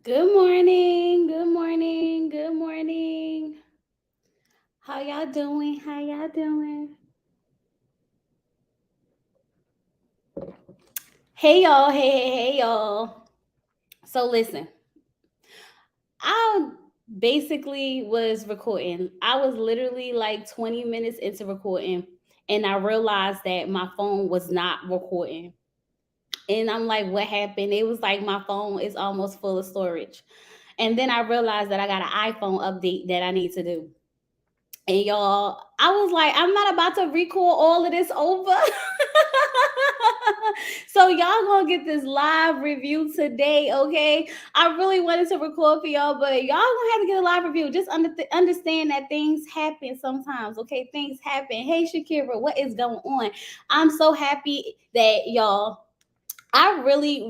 Good morning. Good morning. Good morning. How y'all doing? How y'all doing? Hey y'all. Hey y'all. So listen, I basically was recording. I was literally like 20 minutes into recording and I realized that my phone was not recording. And I'm like, what happened? It was like my phone is almost full of storage. And then I realized that I got an iPhone update that I need to do. And y'all, I was like, I'm not about to record all of this over. So y'all gonna get this live review today, okay? I really wanted to record for y'all, but y'all gonna have to get a live review. Just understand that things happen sometimes, okay? Things happen. Hey, Shakira, what is going on? I'm so happy that y'all I really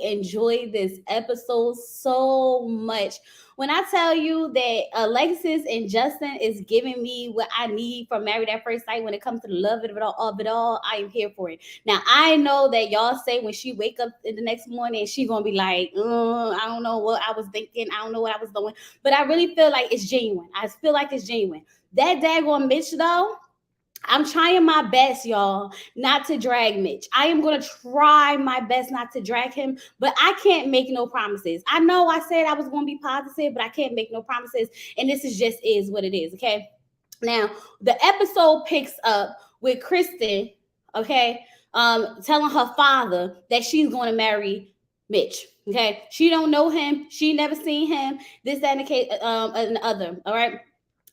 enjoyed this episode so much. When I tell you that Alexis and Justin is giving me what I need from Married at First Sight when it comes to the love of it all, I am here for it. Now I know that y'all say when she wake up in the next morning, she gonna be like, I don't know what I was thinking, I don't know what I was doing, but I really feel like it's genuine. I feel like it's genuine. That daggone Mitch though. I'm trying my best, y'all, not to drag Mitch. I am going to try my best not to drag him, but I can't make no promises. I know I said I was going to be positive, but I can't make no promises. And this is just is what it is, okay? Now, the episode picks up with Kristen, okay, telling her father that she's going to marry Mitch. Okay, she don't know him. She never seen him. This, that, and the case, and the other. All right.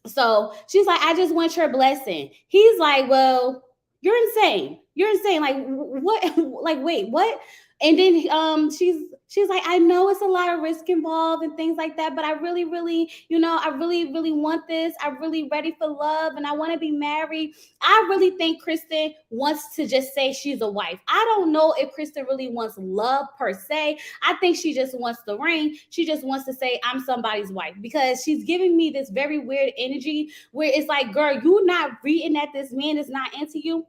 So she's like, I just want your blessing. He's like, well, you're insane. You're insane. Like what? Like wait, what? And then she's like, I know it's a lot of risk involved and things like that, but I really, I really want this. I'm really ready for love and I want to be married. I really think Kristen wants to just say she's a wife. I don't know if Kristen really wants love per se. I think she just wants the ring. She just wants to say I'm somebody's wife because she's giving me this very weird energy where it's like, girl, you not reading that this man is not into you.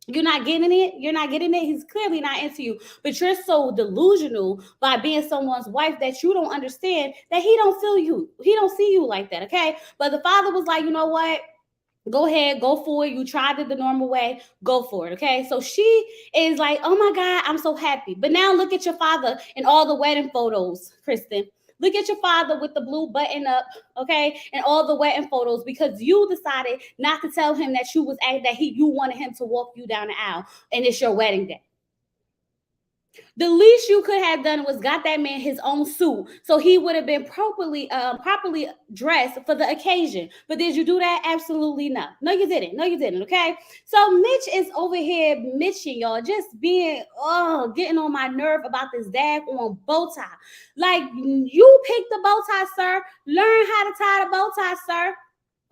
You're not getting it. You're not getting it. He's clearly not into you. But you're so delusional by being someone's wife that you don't understand that he don't feel you. He don't see you like that. Okay. But the father was like, you know what? Go ahead, go for it. You tried it the normal way, go for it. Okay. So she is like, oh my God, I'm so happy. But now look at your father in all the wedding photos, Kristen. Look at your father with the blue button up, okay, and all the wedding photos because you decided not to tell him that you wanted him to walk you down the aisle, and it's your wedding day. The least you could have done was got that man his own suit, so he would have been properly dressed for the occasion. But did you do that? Absolutely not. No, you didn't. No, you didn't. Okay. So Mitch is over here Mitching y'all, just being getting on my nerve about this daggone bow tie. Like you picked the bow tie, sir. Learn how to tie the bow tie, sir.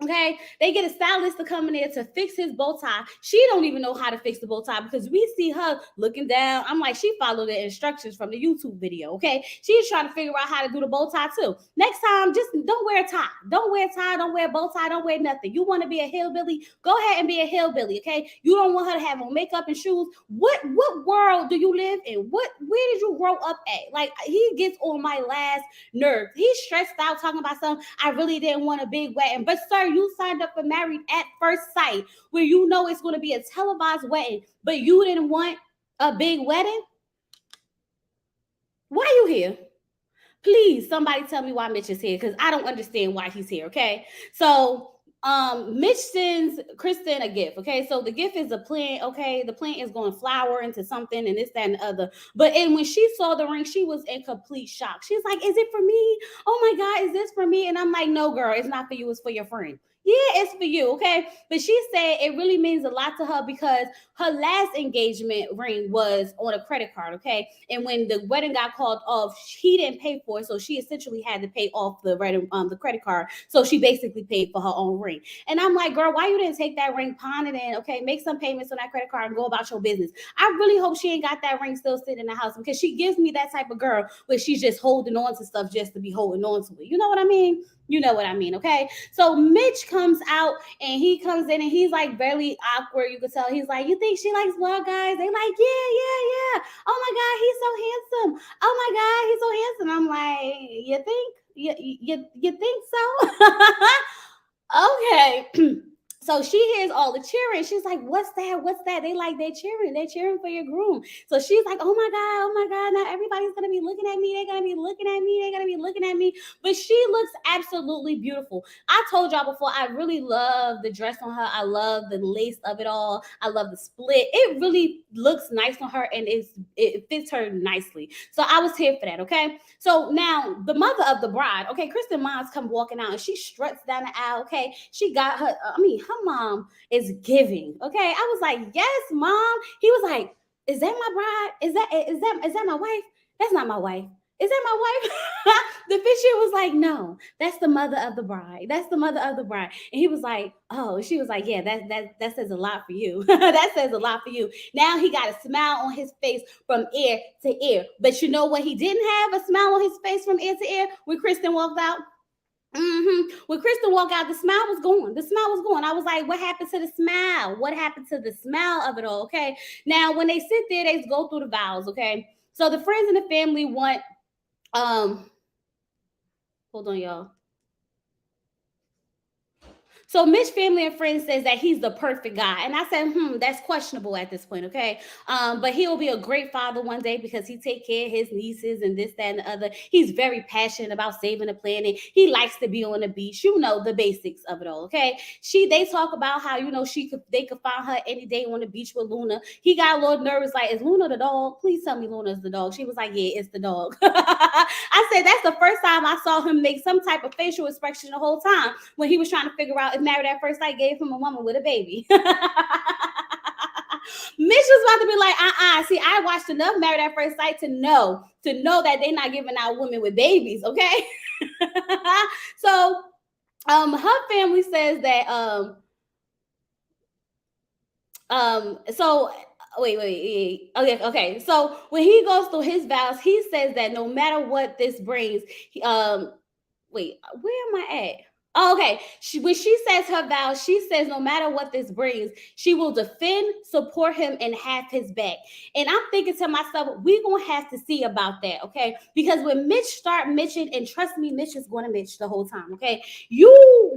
Okay, they get a stylist to come in there to fix his bow tie. She don't even know how to fix the bow tie because we see her looking down. I'm like, she followed the instructions from the YouTube video. Okay, she's trying to figure out how to do the bow tie too. Next time, just don't wear a tie. Don't wear a tie. Don't wear a bow tie. Don't wear nothing. You want to be a hillbilly? Go ahead and be a hillbilly. Okay, you don't want her to have on makeup and shoes. What world do you live in? Where did you grow up at? Like he gets on my last nerve. He's stressed out talking about something. I really didn't want a big wedding, but sir, you signed up for Married at First Sight, where you know it's going to be a televised wedding, but you didn't want a big wedding. Why are you here? Please, somebody tell me why Mitch is here because I don't understand why he's here. Okay, so Mitch sends Kristen a gift. Okay, so the gift is a plant. Okay, the plant is going to flower into something and this, that, and the other. But and when she saw the ring, she was in complete shock. She's like, "Is it for me? Oh my God, is this for me?" And I'm like, "No, girl, it's not for you. It's for your friend." Yeah, it's for you, okay? But she said it really means a lot to her because her last engagement ring was on a credit card, okay? And when the wedding got called off, he didn't pay for it, so she essentially had to pay off the credit card. So she basically paid for her own ring. And I'm like, girl, why you didn't take that ring, pawn it in, okay? Make some payments on that credit card and go about your business. I really hope she ain't got that ring still sitting in the house because she gives me that type of girl where she's just holding on to stuff just to be holding on to it. You know what I mean? You know what I mean, okay? So Mitch comes out and he comes in and he's like very awkward. You can tell he's like, you think she likes wild guys? They like, yeah. Oh my God, he's so handsome. Oh my God, he's so handsome. I'm like, you think? You think so? Okay. So she hears all the cheering. She's like, "What's that? What's that?" They're cheering. They're cheering for your groom. So she's like, "Oh my God, oh my God. Now everybody's gonna be looking at me. They're gonna be looking at me. They're gonna be looking at me." But she looks absolutely beautiful. I told y'all before, I really love the dress on her. I love the lace of it all. I love the split. It really looks nice on her, and it fits her nicely. So I was here for that. Okay. So now the mother of the bride, okay, Kristen mom's come walking out and she struts down the aisle. Okay, she got her. Her mom is giving. Okay, I was like, yes, mom. He was like, is that my bride? Is that my wife? That's not my wife. Is that my wife? The officiant was like, no, that's the mother of the bride. That's the mother of the bride. And he was like, oh, she was like, yeah, that says a lot for you. That says a lot for you. Now he got a smile on his face from ear to ear. But you know what? He didn't have a smile on his face from ear to ear when Kristen walked out. When Kristen walked out, the smile was gone. The smile was gone. I was like, what happened to the smile? What happened to the smile of it all? Okay. Now, when they sit there, they go through the vows. Okay. So the friends and the family want, hold on, y'all. So Mitch family and friends says that he's the perfect guy. And I said, that's questionable at this point, okay? But he'll be a great father one day because he take care of his nieces and this, that, and the other. He's very passionate about saving the planet. He likes to be on the beach, the basics of it all, okay? They talk about how, they could find her any day on the beach with Luna. He got a little nervous, like, is Luna the dog? Please tell me Luna's the dog. She was like, yeah, it's the dog. I said, that's the first time I saw him make some type of facial expression the whole time when he was trying to figure out if Married at First Sight gave him a woman with a baby. Mitch was about to be like, see, I watched enough Married at First Sight to know that they're not giving out women with babies, okay? So her family says that so wait. Okay. So when he goes through his vows, he says that no matter what this brings, wait, where am I at? Oh, okay. When she says her vows, she says no matter what this brings, she will defend, support him, and have his back. And I'm thinking to myself, we're going to have to see about that, okay? Because when Mitch start Mitching, and trust me, Mitch is going to Mitch the whole time, okay? You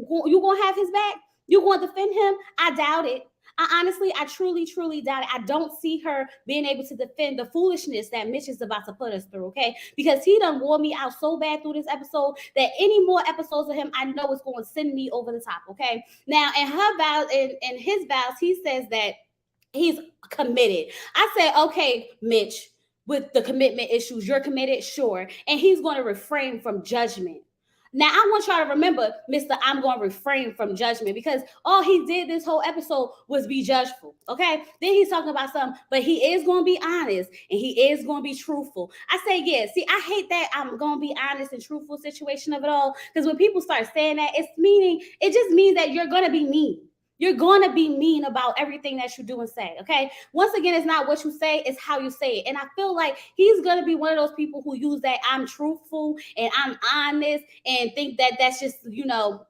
going to have his back? You going to defend him? I doubt it. I truly, truly doubt it. I don't see her being able to defend the foolishness that Mitch is about to put us through, okay? Because he done wore me out so bad through this episode that any more episodes of him, I know it's going to send me over the top, okay? Now, in her vows, in his vows, he says that he's committed. I said, okay, Mitch, with the commitment issues, you're committed, sure. And he's going to refrain from judgment. Now, I want y'all to remember, Mr. I'm going to refrain from judgment, because all he did this whole episode was be judgeful, okay? Then he's talking about something, but he is going to be honest and he is going to be truthful. I say, yeah, see, I hate that I'm going to be honest and truthful situation of it all, because when people start saying that, it just means that you're going to be mean. You're going to be mean about everything that you do and say, okay? Once again, it's not what you say, it's how you say it. And I feel like he's going to be one of those people who use that I'm truthful and I'm honest and think that that's just,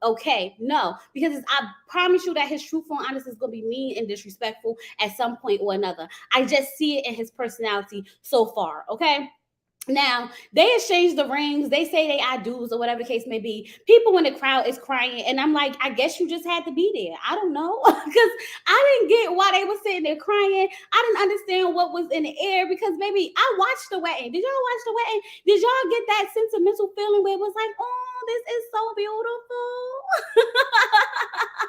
okay. No, because I promise you that his truthful and honest is going to be mean and disrespectful at some point or another. I just see it in his personality so far, okay? Now, they exchange the rings. They say they I do's or whatever the case may be. People in the crowd is crying. And I'm like, I guess you just had to be there. I don't know. Because I didn't get why they were sitting there crying. I didn't understand what was in the air, because maybe I watched the wedding. Did y'all watch the wedding? Did y'all get that sentimental feeling where it was like, oh, this is so beautiful?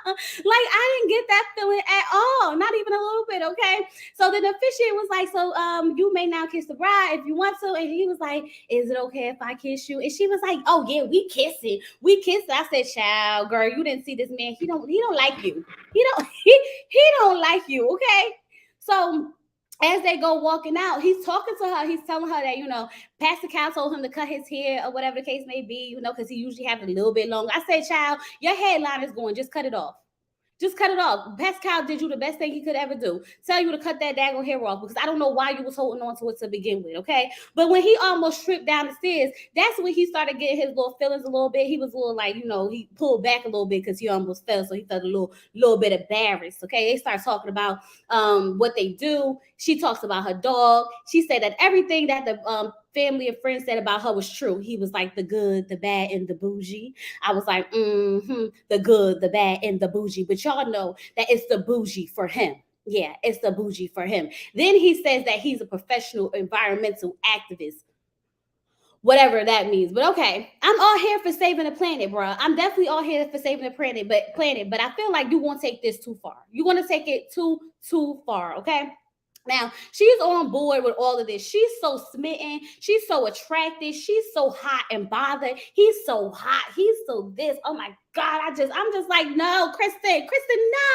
Like, I didn't get that feeling at all. Not even a little bit, okay? So then the officiant was like, so you may now kiss the bride if you want to. And he was like, is it okay if I kiss you? And she was like, oh yeah, we kissing. I said, child, girl, you didn't see this man. He don't like you. He don't like you, okay? So as they go walking out, he's talking to her. He's telling her that, Pastor Cal told him to cut his hair or whatever the case may be, because he usually have it a little bit longer. I said, child, your hairline is going, just cut it off. Just cut it off. Pascal did you the best thing he could ever do. Tell you to cut that daggone hair off because I don't know why you was holding on to it to begin with, okay? But when he almost tripped down the stairs, that's when he started getting his little feelings a little bit. He was a little like, he pulled back a little bit because he almost fell, so he felt a little bit embarrassed, okay? They start talking about what they do. She talks about her dog. She said that everything that the family and friends said about her was true. He was like the good, the bad, and the bougie. I was like, the good, the bad, and the bougie. But y'all know that it's the bougie for him. Yeah, it's the bougie for him. Then he says that he's a professional environmental activist, whatever that means. But okay, I'm all here for saving the planet, bro. I'm definitely all here for saving the planet. But I feel like you won't take this too far. You want to take it too far, okay? Now, she's on board with all of this. She's so smitten. She's so attracted. She's so hot and bothered. He's so hot. He's so this. Oh my God. I'm just like, no, Kristen,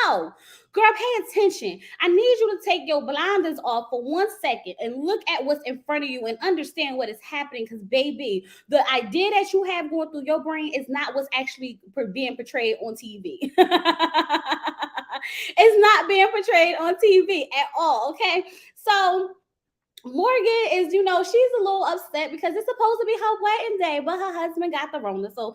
no. Girl, pay attention. I need you to take your blinders off for 1 second and look at what's in front of you and understand what is happening. Because, baby, the idea that you have going through your brain is not what's actually being portrayed on TV. It's not being portrayed on TV at all, okay? So Morgan is, she's a little upset because it's supposed to be her wedding day, but her husband got the Rona. So,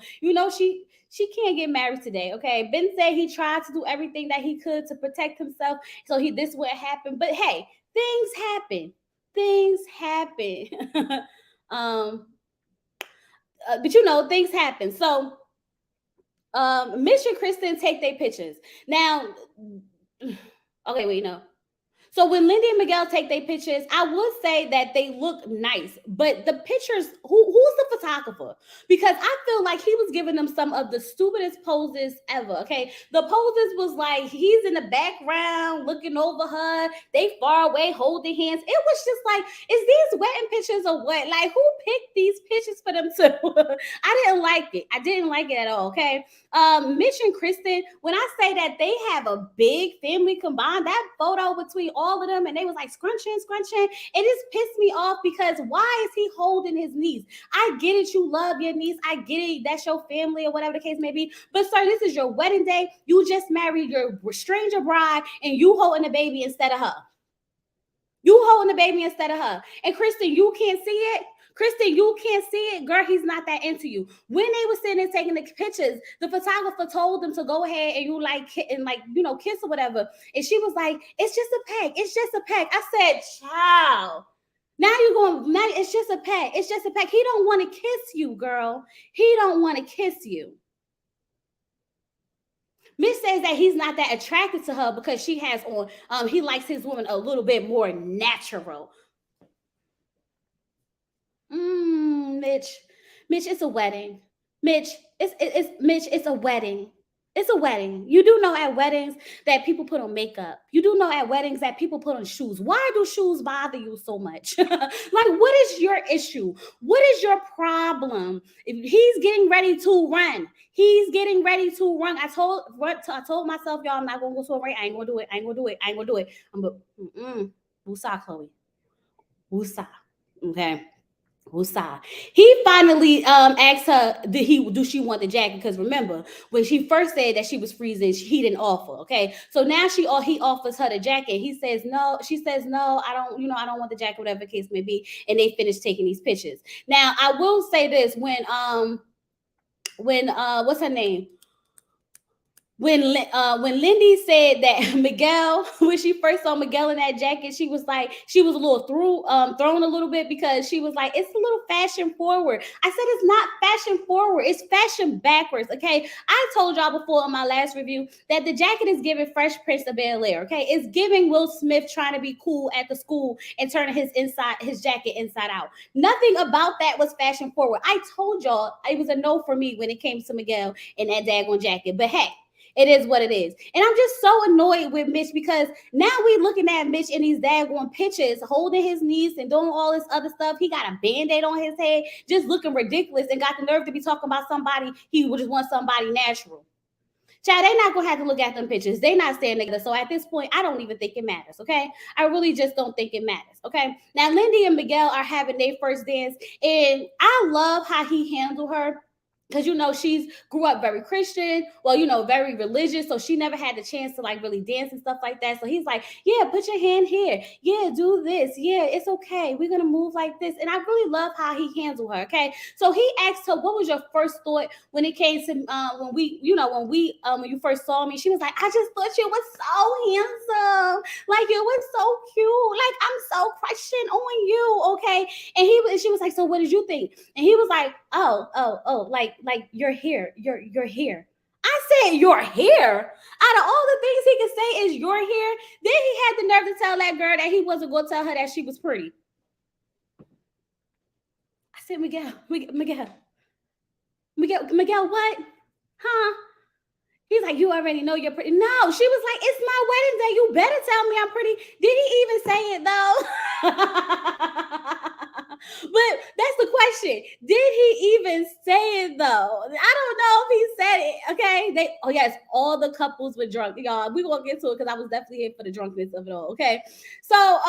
she can't get married today, okay? Ben said he tried to do everything that he could to protect himself, so this wouldn't happen. But hey, things happen. Things happen. But things happen. So Mitch and Kristen take their pictures. Now, okay, wait, no. So when Lindy and Miguel take their pictures, I would say that they look nice, but the pictures, who's the photographer? Because I feel like he was giving them some of the stupidest poses ever, okay? The poses was like, he's in the background looking over her, they far away holding hands. It was just like, is these wedding pictures or what? Like, who picked these pictures for them to? I didn't like it. I didn't like it at all, okay? Mitch and Kristen, when I say that they have a big family combined, that photo between all of them and they was like scrunching, it just pissed me off because why is he holding his niece? I get it, you love your niece, I get it, that's your family or whatever the case may be, but sir, this is your wedding day. You just married your stranger bride and you holding the baby instead of her. And Kristen, you can't see it. Kristen, you can't see it. Girl, he's not that into you. When they were sitting there taking the pictures, the photographer told them to go ahead and kiss or whatever. And she was like, it's just a peck. I said, child. Now it's just a peck. He don't want to kiss you, girl. He don't want to kiss you. Mitch says that he's not that attracted to her because she has on, he likes his woman a little bit more natural. Mitch, it's a wedding. Mitch, it's a wedding. It's a wedding. You do know at weddings that people put on makeup. You do know at weddings that people put on shoes. Why do shoes bother you so much? Like, what is your issue? What is your problem? If he's getting ready to run. I told myself, y'all, I'm not gonna go to a race. I ain't gonna do it. I'm like, woosah, Chloe. Woosah. Okay. Woosah. He finally asked her, do she want the jacket? Because remember, when she first said that she was freezing, he didn't offer. Okay, so now he offers her the jacket. He says no. She says no. I don't want the jacket, whatever the case may be. And they finish taking these pictures. Now I will say this: when what's her name? When Lindy said that Miguel, when she first saw Miguel in that jacket, she was a little thrown a little bit because she was like, it's a little fashion forward. I said, it's not fashion forward. It's fashion backwards. Okay. I told y'all before in my last review that the jacket is giving Fresh Prince of Bel-Air. Okay. It's giving Will Smith trying to be cool at the school and turning his jacket inside out. Nothing about that was fashion forward. I told y'all it was a no for me when it came to Miguel and that daggone jacket, but hey, it is what it is. And I'm just so annoyed with Mitch because now we looking at Mitch in these daggone pictures, holding his niece and doing all this other stuff. He got a Band-Aid on his head, just looking ridiculous and got the nerve to be talking about somebody. He would just want somebody natural. Child, they're not going to have to look at them pictures. They're not staying together. So at this point, I don't even think it matters, okay? I really just don't think it matters, okay? Now, Lindy and Miguel are having their first dance, and I love how he handled her. because she's grew up very Christian, well, very religious, so she never had the chance to like really dance and stuff like that. So he's like, yeah, put your hand here, yeah, do this, yeah, it's okay, we're gonna move like this. And I really love how he handled her. Okay, so he asked her, what was your first thought when it came to when you first saw me? She was like, I just thought you was so handsome, like you was so cute, like I'm so crushing on you. Okay, and she was like, so what did you think? And he was like, oh, like you're here, you're here. I said, you're here. Out of all the things he could say is you're here. Then he had the nerve to tell that girl that he wasn't going to tell her that she was pretty. I said, Miguel, what? Huh? He's like, you already know you're pretty. No, she was like, it's my wedding day. You better tell me I'm pretty. Did he even say it though? But that's the question. Did he even say it though? I don't know if he said it. Okay. Yes, all the couples were drunk. Y'all, we gonna get to it because I was definitely here for the drunkenness of it all. Okay. So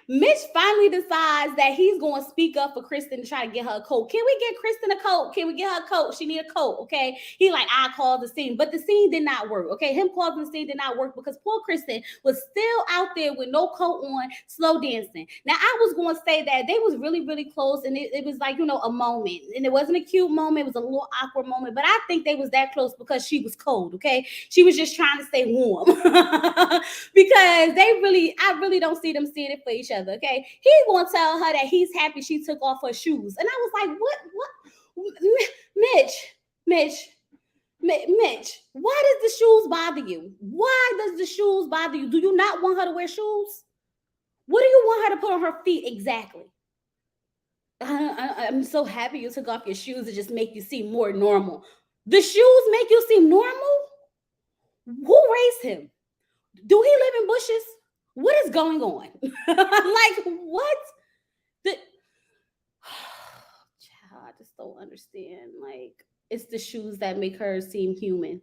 Mitch finally decides that he's going to speak up for Kristen to try to get her a coat. Can we get Kristen a coat? Can we get her a coat? She need a coat, okay? He like, I called the scene, but the scene did not work, okay? Him calling the scene did not work because poor Kristen was still out there with no coat on, slow dancing. Now, I was going to say that they was really, really close, and it was like, a moment. And it wasn't a cute moment. It was a little awkward moment, but I think they was that close because she was cold, okay? She was just trying to stay warm because I really don't see them seeing it for each other. Okay, he gonna tell her that he's happy she took off her shoes, and I was like, what, Mitch, why does the shoes bother you? Why does the shoes bother you? Do you not want her to wear shoes? What do you want her to put on her feet exactly? I'm so happy you took off your shoes to just make you seem more normal. The shoes make you seem normal? Who raised him? Do he live in bushes? What is going on? Like, what? I just don't understand. Like, it's the shoes that make her seem human.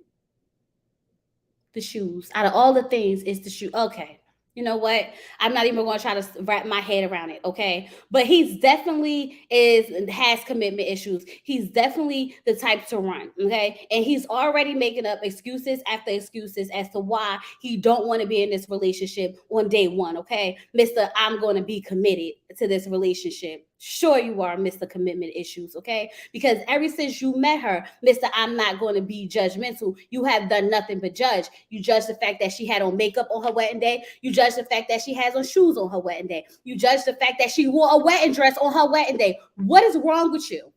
The shoes. Out of all the things, it's the shoe. Okay. You know what? I'm not even going to try to wrap my head around it, okay? But he's definitely has commitment issues. He's definitely the type to run, okay? And he's already making up excuses after excuses as to why he don't want to be in this relationship on day one, okay? Mr. I'm going to be committed to this relationship. Sure you are, Mr. Commitment Issues, okay? Because ever since you met her, Mr. I'm not going to be judgmental, you have done nothing but judge. You judge the fact that she had on makeup on her wedding day. You judge the fact that she has on shoes on her wedding day. You judge the fact that she wore a wedding dress on her wedding day. What is wrong with you?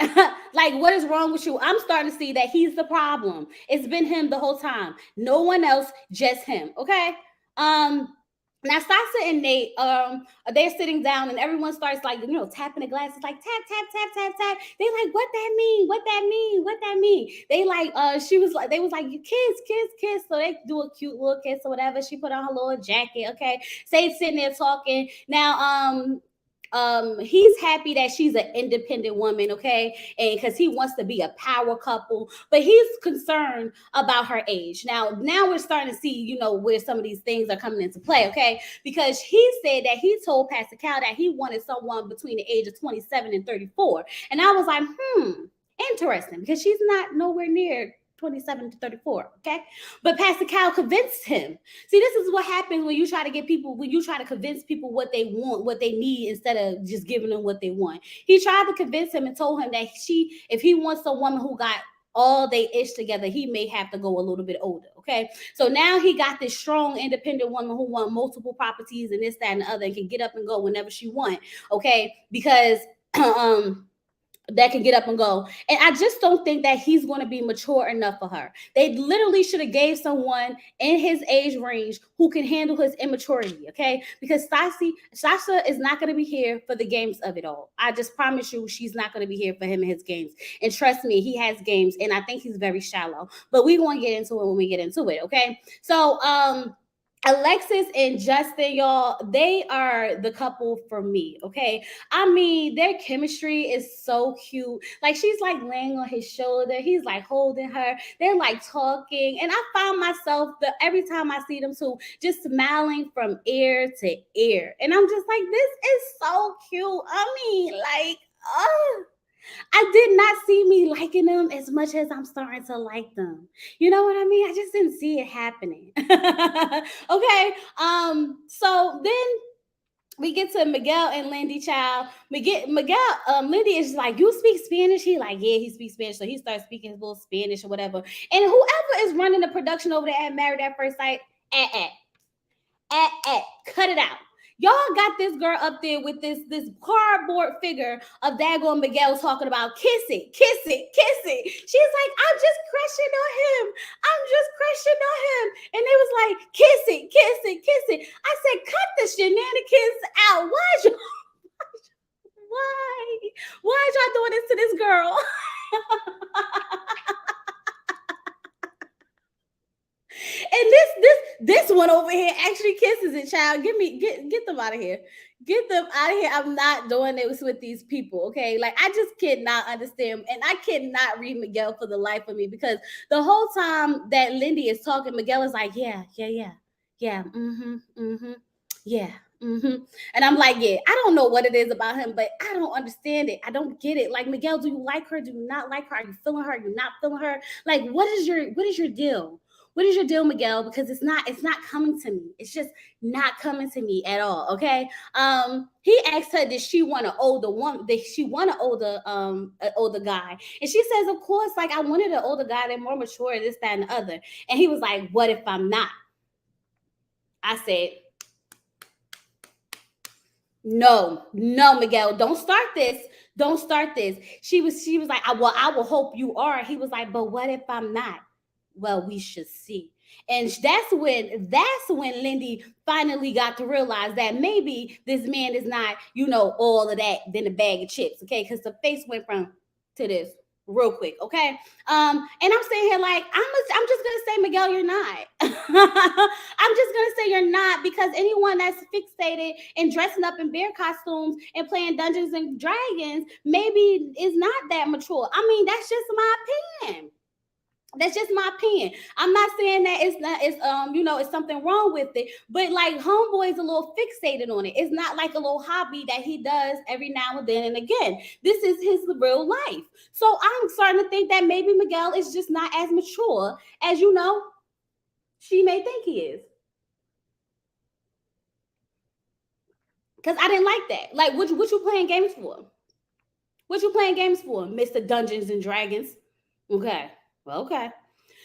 Like, what is wrong with you? I'm starting to see that he's the problem. It's been him the whole time. No one else, just him, okay? Now, Sasha and Nate, they're sitting down and everyone starts like, tapping the glasses, like tap, tap, tap, tap, tap. They like, what that mean? What that mean? What that mean? They like, they was like, kiss. So they do a cute little kiss or whatever. She put on her little jacket, okay? Say sitting there talking. Now, he's happy that she's an independent woman, okay, and because he wants to be a power couple, but he's concerned about her age. Now we're starting to see where some of these things are coming into play, okay, because he said that he told Pastor Cal that he wanted someone between the age of 27 and 34, and I was like, interesting, because she's not nowhere near 27 to 34, okay? But Pastor Cal convinced him. See, this is what happens when you try to convince people what they want, what they need, instead of just giving them what they want. He tried to convince him and told him that if he wants a woman who got all they ish together, he may have to go a little bit older, okay? So now he got this strong, independent woman who wants multiple properties and this, that, and the other, and can get up and go whenever she wants, okay? Because, that can get up and go. And I just don't think that he's going to be mature enough for her. They literally should have gave someone in his age range who can handle his immaturity, okay? Because Sasha is not going to be here for the games of it all. I just promise you, she's not going to be here for him and his games. And trust me, he has games, and I think he's very shallow. But we're going to get into it when we get into it, okay? So, Alexis and Justin, y'all, they are the couple for me, okay? I mean, their chemistry is so cute. Like, she's like laying on his shoulder. He's like holding her. They're like talking. And I found myself every time I see them two just smiling from ear to ear. And I'm just like, this is so cute. I mean, like, I did not see me liking them as much as I'm starting to like them. You know what I mean? I just didn't see it happening. Okay. So then we get to Miguel and Lindy, child. Miguel, Lindy is like, you speak Spanish? He like, yeah, he speaks Spanish. So he starts speaking his little Spanish or whatever. And whoever is running the production over there at Married at First Sight, cut it out. Y'all got this girl up there with this cardboard figure of daggone Miguel talking about kiss it, kiss it, kiss it. She's like, I'm just crushing on him. I'm just crushing on him. And they was like, kiss it, kiss it, kiss it. I said, cut the shenanigans out. Why is y'all doing this to this girl? And this one over here actually kisses it, child. Get them out of here. Get them out of here. I'm not doing this with these people, okay? Like, I just cannot understand, and I cannot read Miguel for the life of me, because the whole time that Lindy is talking, Miguel is like, yeah, yeah. And I'm like, yeah, I don't know what it is about him, but I don't understand it. I don't get it. Like, Miguel, do you like her? Do you not like her? Are you feeling her? Are you not feeling her? Like, what is your deal? What is your deal, Miguel? Because it's not coming to me. It's just not coming to me at all. Okay. He asked her, did she want an older woman? Did she want an older guy? And she says, of course, like, I wanted an older guy. They're more mature, this, that, and the other. And he was like, what if I'm not? I said, no, Miguel, don't start this. Don't start this. She was like, well, I will hope you are. He was like, but what if I'm not? Well, we should see. And that's when Lindy finally got to realize that maybe this man is not, all of that than a bag of chips. Okay. Because the face went from to this real quick. Okay. And I'm sitting here like, I'm just gonna say, Miguel, you're not. I'm just gonna say you're not, because anyone that's fixated and dressing up in bear costumes and playing Dungeons and Dragons maybe is not that mature. I mean, that's just my opinion. That's just my opinion. I'm not saying that it's something wrong with it, but like, homeboy's a little fixated on it. It's not like a little hobby that he does every now and then and again. This is his real life. So I'm starting to think that maybe Miguel is just not as mature as she may think he is. Because I didn't like that. Like, what you playing games for? What you playing games for, Mr. Dungeons and Dragons? Okay. Well, okay.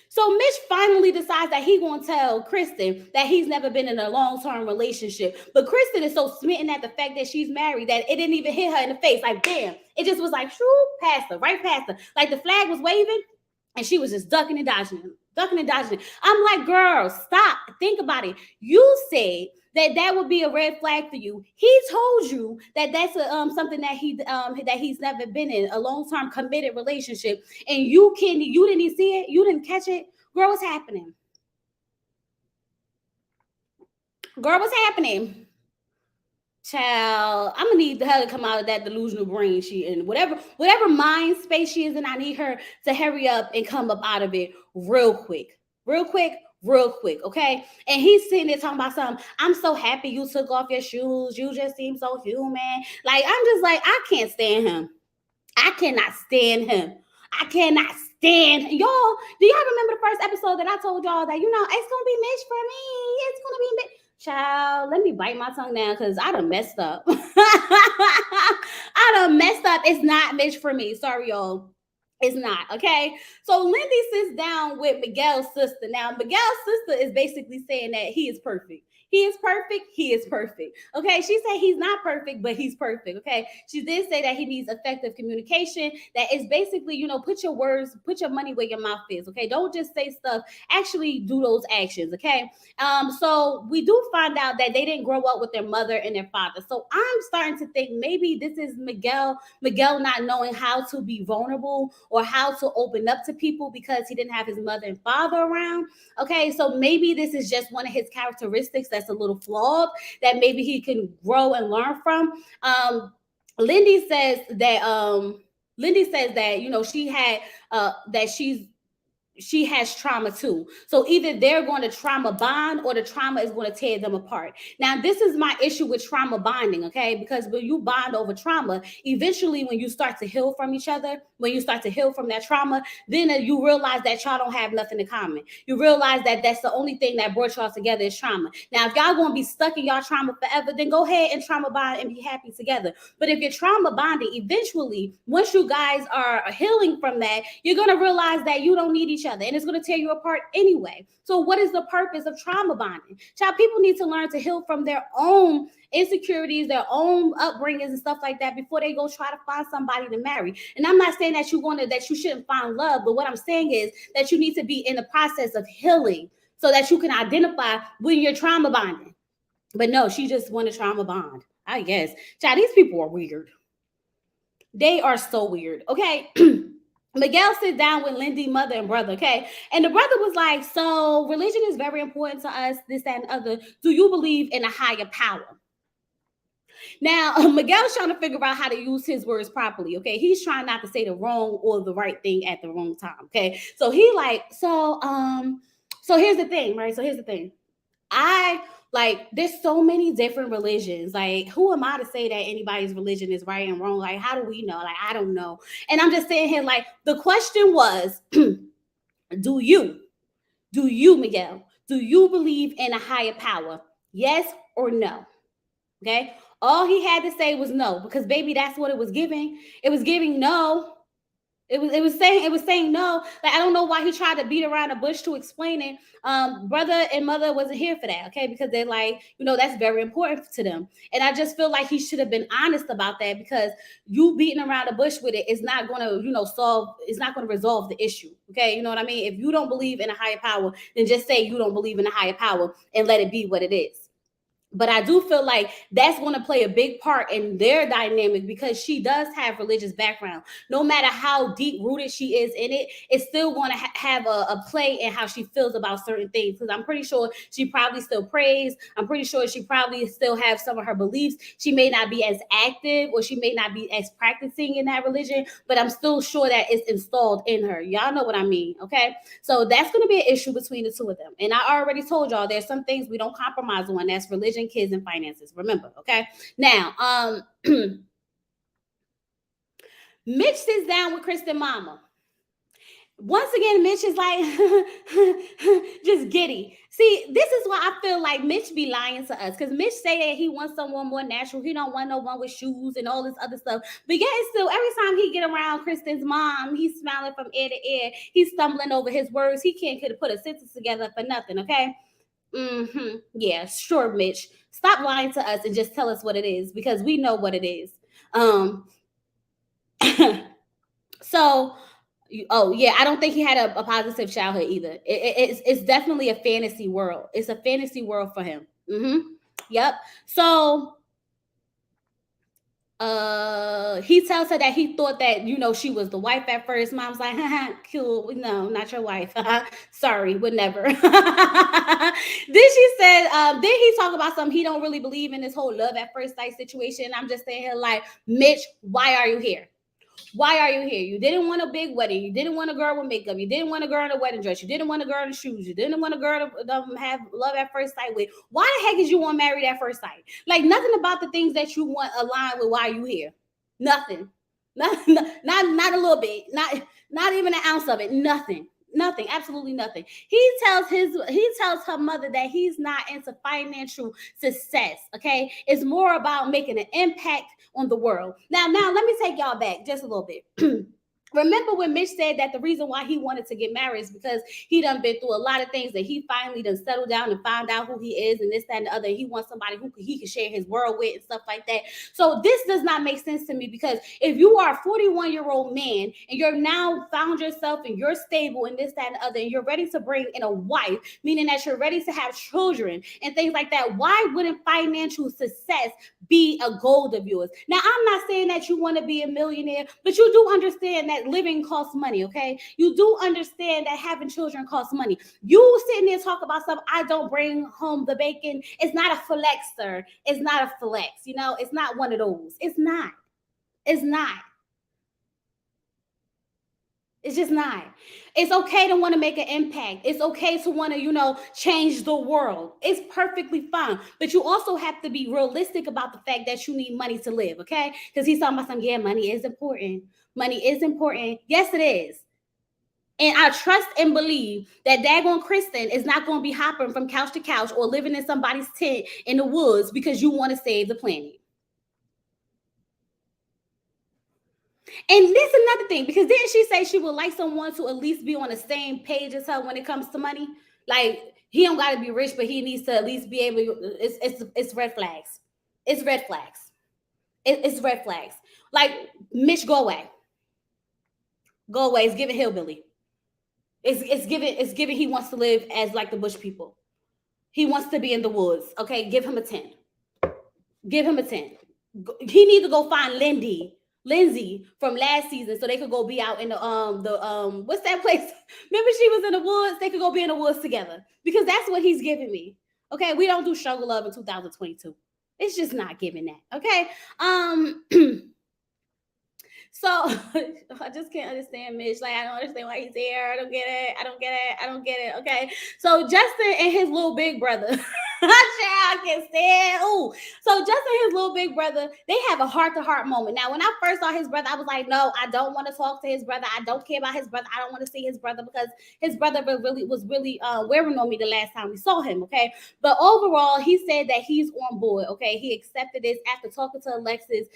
So Mitch finally decides that he gonna tell Kristen that he's never been in a long-term relationship. But Kristen is so smitten at the fact that she's married that it didn't even hit her in the face. Like, damn. It just was like, shoo, past her, right past her. Like, the flag was waving and she was just ducking and dodging. I'm like, girl, stop. Think about it. You said that would be a red flag for you. He told you that that's something that he's never been in a long-term committed relationship, and you didn't even see it. You didn't catch it, girl. What's happening? Girl, what's happening? Child, I'm gonna need her to come out of that delusional brain she in. Whatever mind space she is in, I need her to hurry up and come up out of it real quick. Okay. And he's sitting there talking about something. I'm so happy you took off your shoes. You just seem so human. Like, I'm just like, I can't stand him. I cannot stand him. I cannot stand y'all. Do y'all remember the first episode that I told y'all that it's gonna be Mitch for me? It's gonna be Mitch. Child, let me bite my tongue now because I done messed up. It's not Mitch for me. Sorry, y'all. It's not, okay? So Lindy sits down with Miguel's sister. Now, Miguel's sister is basically saying that he is perfect. He is perfect. Okay, she said he's not perfect, but he's perfect. Okay, she did say that he needs effective communication. That is basically, put your money where your mouth is. Okay, don't just say stuff. Actually, do those actions. Okay. So we do find out that they didn't grow up with their mother and their father. So I'm starting to think maybe this is Miguel not knowing how to be vulnerable or how to open up to people because he didn't have his mother and father around. Okay, so maybe this is just one of his characteristics that's a little flawed that maybe he can grow and learn from. Lindy says that she had that she has trauma too. So either they're going to trauma bond or the trauma is going to tear them apart. Now, this is my issue with trauma bonding, okay? Because when you bond over trauma, eventually when you start to heal from each other, when you start to heal from that trauma, then you realize that y'all don't have nothing in common. You realize that that's the only thing that brought y'all together is trauma. Now, if y'all going to be stuck in y'all trauma forever, then go ahead and trauma bond and be happy together. But if you're trauma bonding, eventually, once you guys are healing from that, you're going to realize that you don't need each other and it's going to tear you apart anyway. So what is the purpose of trauma bonding? Child, people need to learn to heal from their own insecurities, their own upbringings and stuff like that before they go try to find somebody to marry. And I'm not saying that that you shouldn't find love, but what I'm saying is that you need to be in the process of healing so that you can identify when you're trauma bonding. But no, she just want to trauma bond, I guess. Child, these people are weird. They are so weird, okay? Miguel sit down with Lindy, mother and brother, okay? And the brother was like, so religion is very important to us, this, that, and other. Do you believe in a higher power? Now, Miguel's trying to figure out how to use his words properly, okay? He's trying not to say the wrong or the right thing at the wrong time, okay? So he like, so here's the thing, right? So here's the thing. There's so many different religions. Like, who am I to say that anybody's religion is right and wrong? Like, how do we know? Like, I don't know. And I'm just saying here, like, the question was, do you, Miguel, do you believe in a higher power? Yes or no? Okay. All he had to say was no, because baby, that's what it was giving. It was giving no. It was saying no. Like, I don't know why he tried to beat around the bush to explain it. Brother and mother wasn't here for that, okay? Because they're like, that's very important to them. And I just feel like he should have been honest about that, because you beating around the bush with it is not going to, it's not going to resolve the issue, okay? You know what I mean? If you don't believe in a higher power, then just say you don't believe in a higher power and let it be what it is. But I do feel like that's going to play a big part in their dynamic, because she does have religious background. No matter how deep rooted she is in it, it's still going to have a play in how she feels about certain things. Because I'm pretty sure she probably still prays. I'm pretty sure she probably still has some of her beliefs. She may not be as active, or she may not be as practicing in that religion, but I'm still sure that it's installed in her. Y'all know what I mean, okay? So that's going to be an issue between the two of them. And I already told y'all there's some things we don't compromise on. That's religion, kids, and finances. Remember, okay? Now, Mitch sits down with Kristen mama. Once again, Mitch is like, just giddy. See, this is why I feel like Mitch be lying to us, because Mitch say that he wants someone more natural. He don't want no one with shoes and all this other stuff. But yet still, every time he get around Kristen's mom, he's smiling from ear to ear. He's stumbling over his words. He can't put a sentence together for nothing, okay? Yeah, sure, Mitch. Stop lying to us and just tell us what it is, because we know what it is. So, oh yeah, I don't think he had a positive childhood either. It's definitely a fantasy world. It's a fantasy world for him. Yep. So he tells her that he thought that she was the wife at first. Mom's like, haha, cool, no, not your wife. Sorry, would never. Then she said, then he talk about something he don't really believe in, this whole love at first sight situation. I'm just saying here, like, Mitch, why are you here? Why are you here? You didn't want a big wedding. You didn't want a girl with makeup. You didn't want a girl in a wedding dress. You didn't want a girl in shoes. You didn't want a girl to have love at first sight with. Why the heck is you want married at first sight? Like, nothing about the things that you want align with why you here. Nothing. Not a little bit. Not even an ounce of it. Nothing. Nothing, absolutely nothing. He tells her mother that he's not into financial success. Okay, it's more about making an impact on the world. Now, let me take y'all back just a little bit. Remember when Mitch said that the reason why he wanted to get married is because he done been through a lot of things, that he finally done settled down and found out who he is and this, that, and the other. He wants somebody who he can share his world with and stuff like that. So this does not make sense to me, because if you are a 41-year-old man and you're now found yourself and you're stable and this, that, and the other, and you're ready to bring in a wife, meaning that you're ready to have children and things like that, why wouldn't financial success be a goal of yours? Now, I'm not saying that you want to be a millionaire, but you do understand that living costs money, okay? You do understand that having children costs money. You sitting there talk about something, I don't bring home the bacon. It's not a flex, sir. It's not a flex. It's not one of those. It's not. It's not. It's just not. It's okay to want to make an impact. It's okay to want to, change the world. It's perfectly fine. But you also have to be realistic about the fact that you need money to live, okay? Because he's talking about something, yeah, money is important. Money is important. Yes, it is. And I trust and believe that daggone Kristen is not going to be hopping from couch to couch or living in somebody's tent in the woods because you want to save the planet. And this is another thing, because didn't she say she would like someone to at least be on the same page as her when it comes to money? Like, he don't got to be rich, but he needs to at least be able. It's red flags. It's red flags. It's red flags. Like, Mitch, go away. Go away. It's giving hillbilly. It's giving he wants to live as like the bush people. He wants to be in the woods. Okay, give him a 10. Give him a 10. He needs to go find Lindsay from last season so they could go be out in the what's that place? Remember she was in the woods? They could go be in the woods together. Because that's what he's giving me. Okay, we don't do struggle love in 2022. It's just not giving that. Okay. So I just can't understand Mitch. Like, I don't understand why he's here. I don't get it. I don't get it. I don't get it. Okay. So Justin and his little big brother. I can stand. Ooh. So Justin and his little big brother, they have a heart-to-heart moment. Now, when I first saw his brother, I was like, no, I don't want to talk to his brother. I don't care about his brother. I don't want to see his brother because his brother was really wearing on me the last time we saw him. Okay. But overall, he said that he's on board. Okay. He accepted this after talking to Alexis.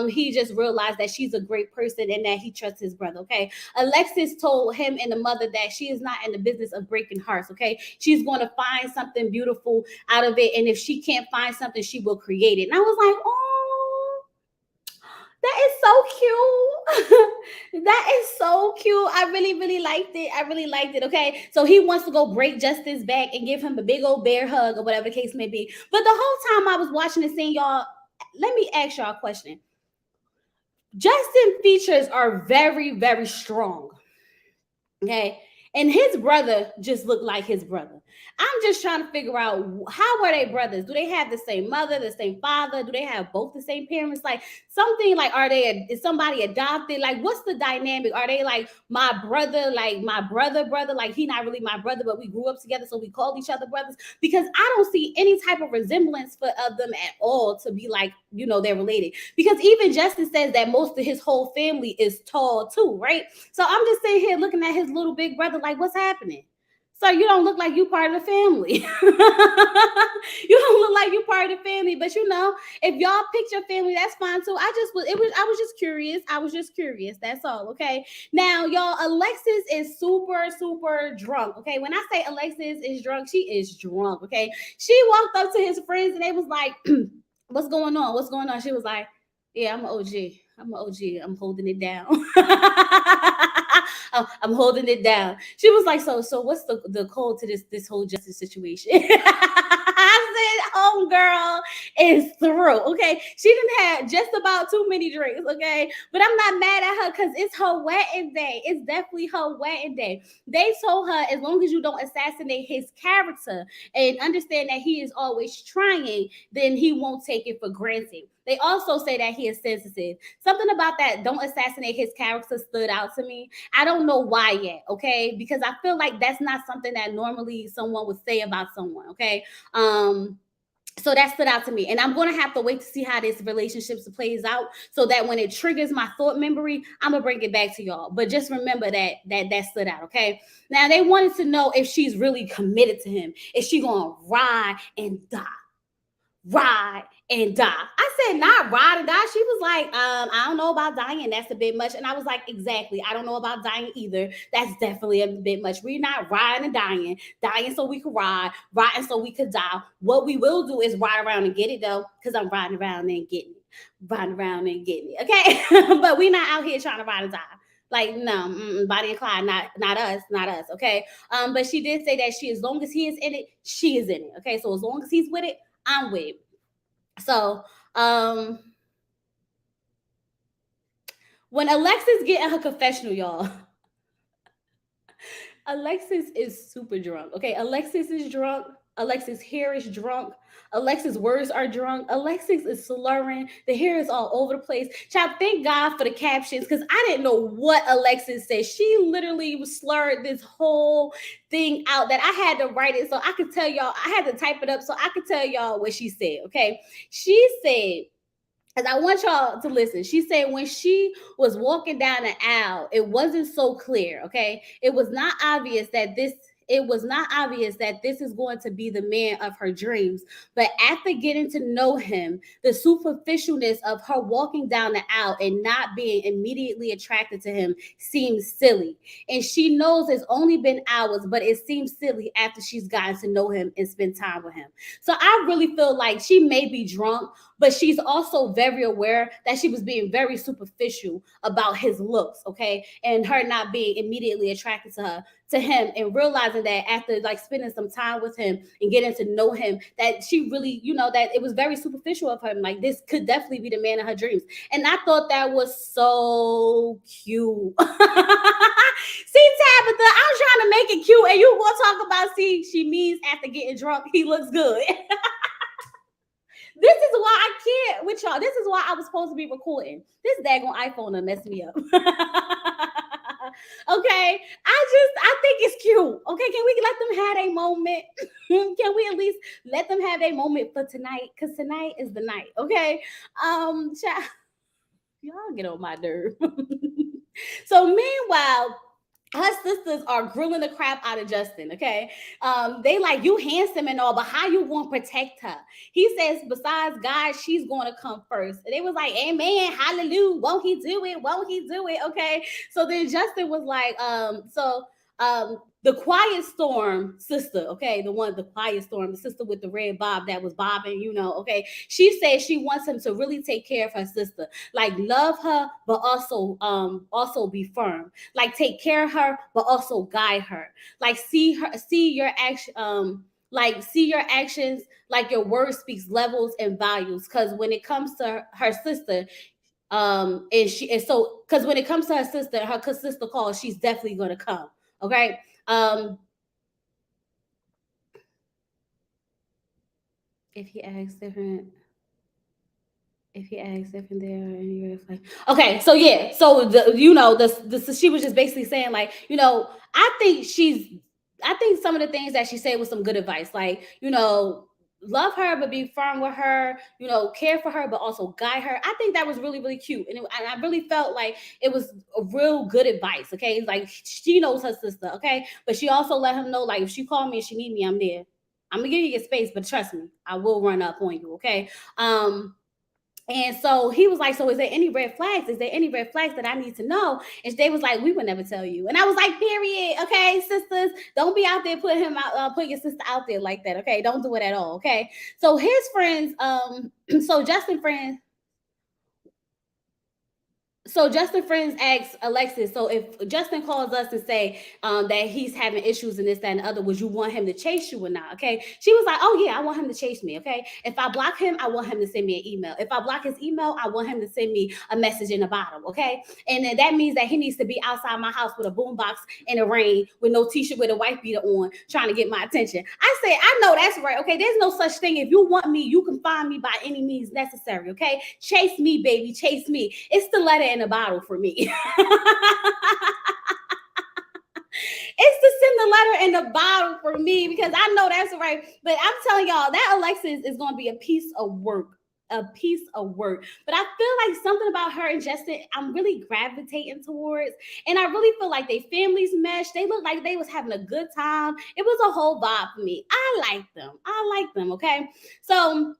He just realized that she's a great person and that he trusts his brother. Okay. Alexis told him and the mother that she is not in the business of breaking hearts. Okay. She's going to find something beautiful out of it. And if she can't find something, she will create it. And I was like, oh, that is so cute. That is so cute. I really, really liked it. I really liked it. Okay. So he wants to go break Justin's back and give him a big old bear hug or whatever the case may be. But the whole time I was watching the scene, y'all, let me ask y'all a question. Justin features are very, very strong. Okay. And his brother just looked like his brother. I'm just trying to figure out, how were they brothers? Do they have the same mother, the same father? Do they have both the same parents? Like, something like, is somebody adopted? Like, what's the dynamic? Are they like my brother, brother? Like, he not really my brother, but we grew up together, so we called each other brothers. Because I don't see any type of resemblance of them at all to be like, they're related. Because even Justin says that most of his whole family is tall too, right? So I'm just sitting here looking at his little big brother like, what's happening? So you don't look like you part of the family. You don't look like you part of the family. But if y'all picked your family, that's fine too. I was just curious. I was just curious. That's all. Okay. Now, y'all, Alexis is super, super drunk. Okay. When I say Alexis is drunk, she is drunk. Okay. She walked up to his friends and they was like, what's going on? What's going on? She was like, yeah, I'm an OG. I'm an OG. I'm holding it down. I'm holding it down. She was like, so what's the code to this whole justice situation? I said, homegirl is through. Okay. She didn't have just about too many drinks. Okay. But I'm not mad at her because it's her wedding day. It's definitely her wedding day. They told her, as long as you don't assassinate his character and understand that he is always trying, then he won't take it for granted. They also say that he is sensitive. Something about that don't assassinate his character stood out to me. I don't know why yet, okay? Because I feel like that's not something that normally someone would say about someone, okay? So that stood out to me. And I'm going to have to wait to see how this relationship plays out so that when it triggers my thought memory, I'm going to bring it back to y'all. But just remember that stood out, okay? Now, they wanted to know if she's really committed to him. Is she going to ride and die? Ride and die. I said, not ride and die. She was like, I don't know about dying. That's a bit much. And I was like, exactly. I don't know about dying either. That's definitely a bit much. We're not riding and dying so we could ride, riding so we could die. What we will do is ride around and get it though, because I'm riding around and getting it. Okay. But we're not out here trying to ride and die. Like, no, Bonnie and Clyde, not us. Okay. But she did say that as long as he is in it, she is in it. Okay. So as long as he's with it, I'm with. So, when Alexis get in her confessional, y'all, Alexis is super drunk. Okay, Alexis is drunk. Alexis' hair is drunk. Alexis' words are drunk. Alexis is slurring. The hair is all over the place. Child, thank God for the captions because I didn't know what Alexis said. She literally slurred this whole thing out that I had to write it so I could tell y'all. I had to type it up so I could tell y'all what she said. Okay. She said, and I want y'all to listen. She said when she was walking down the aisle, it wasn't so clear. Okay. It was not obvious that this is going to be the man of her dreams. But after getting to know him, the superficialness of her walking down the aisle and not being immediately attracted to him seems silly. And she knows it's only been hours, but it seems silly after she's gotten to know him and spend time with him. So I really feel like she may be drunk, but she's also very aware that she was being very superficial about his looks, okay, and her not being immediately attracted to him, and realizing that after like spending some time with him and getting to know him, that she really, that it was very superficial of her. Like this could definitely be the man of her dreams, and I thought that was so cute. See, Tabitha, I'm trying to make it cute, and you want to talk about? See, she means after getting drunk, he looks good. This is why I can't with y'all. This is why I was supposed to be recording. This daggone iPhone to mess me up. Okay, I think it's cute. Okay, can we let them have a moment? Can we at least let them have a moment for tonight? Because tonight is the night. Okay, y'all get on my nerve. So meanwhile, her sisters are grilling the crap out of Justin, okay? They like, you handsome and all, but how you want to protect her? He says, besides God, she's going to come first. And they was like, amen, hallelujah, won't he do it? Won't he do it? Okay. So then Justin was like, the quiet storm sister, okay, the quiet storm, the sister with the red bob that was bobbing, okay. She said she wants him to really take care of her sister, like love her, but also be firm, like take care of her, but also guide her, like see your actions, like your word speaks levels and values. Because when it comes to her sister, because when it comes to her sister calls, she's definitely gonna come. Okay. Um, if he asks different, there and you're like, okay, so yeah, so she was just basically saying like, I think some of the things that she said was some good advice, like, love her but be firm with her, care for her but also guide her. I think that was really, really cute, and I really felt like it was a real good advice. Okay, like she knows her sister, okay, but she also let him know like if she called me and she need me, I'm there. I'm gonna give you your space, but trust me, I will run up on you. Okay. And so he was like, so is there any red flags? Is there any red flags that I need to know? And they was like, we would never tell you. And I was like, period. Okay, sisters, don't be out there put your sister out there like that. Okay, don't do it at all. Okay. So his friends, so Justin friends, asked Alexis, so if Justin calls us and say that he's having issues and this, that, and the other, would you want him to chase you or not? Okay. She was like, oh yeah, I want him to chase me. Okay. If I block him, I want him to send me an email. If I block his email, I want him to send me a message in the bottom. Okay. And then that means that he needs to be outside my house with a boombox in the rain with no t-shirt with a white beater on, trying to get my attention. I say, I know that's right. Okay. There's no such thing. If you want me, you can find me by any means necessary. Okay. Chase me, baby. Chase me. It's the letter in the bottle for me. It's to send the letter in the bottle for me, because I know that's right. But I'm telling y'all that Alexis is going to be a piece of work. But I feel like something about her and Justin I'm really gravitating towards, and I really feel like they families mesh. They look like they was having a good time. It was a whole vibe for me. I like them. Okay. So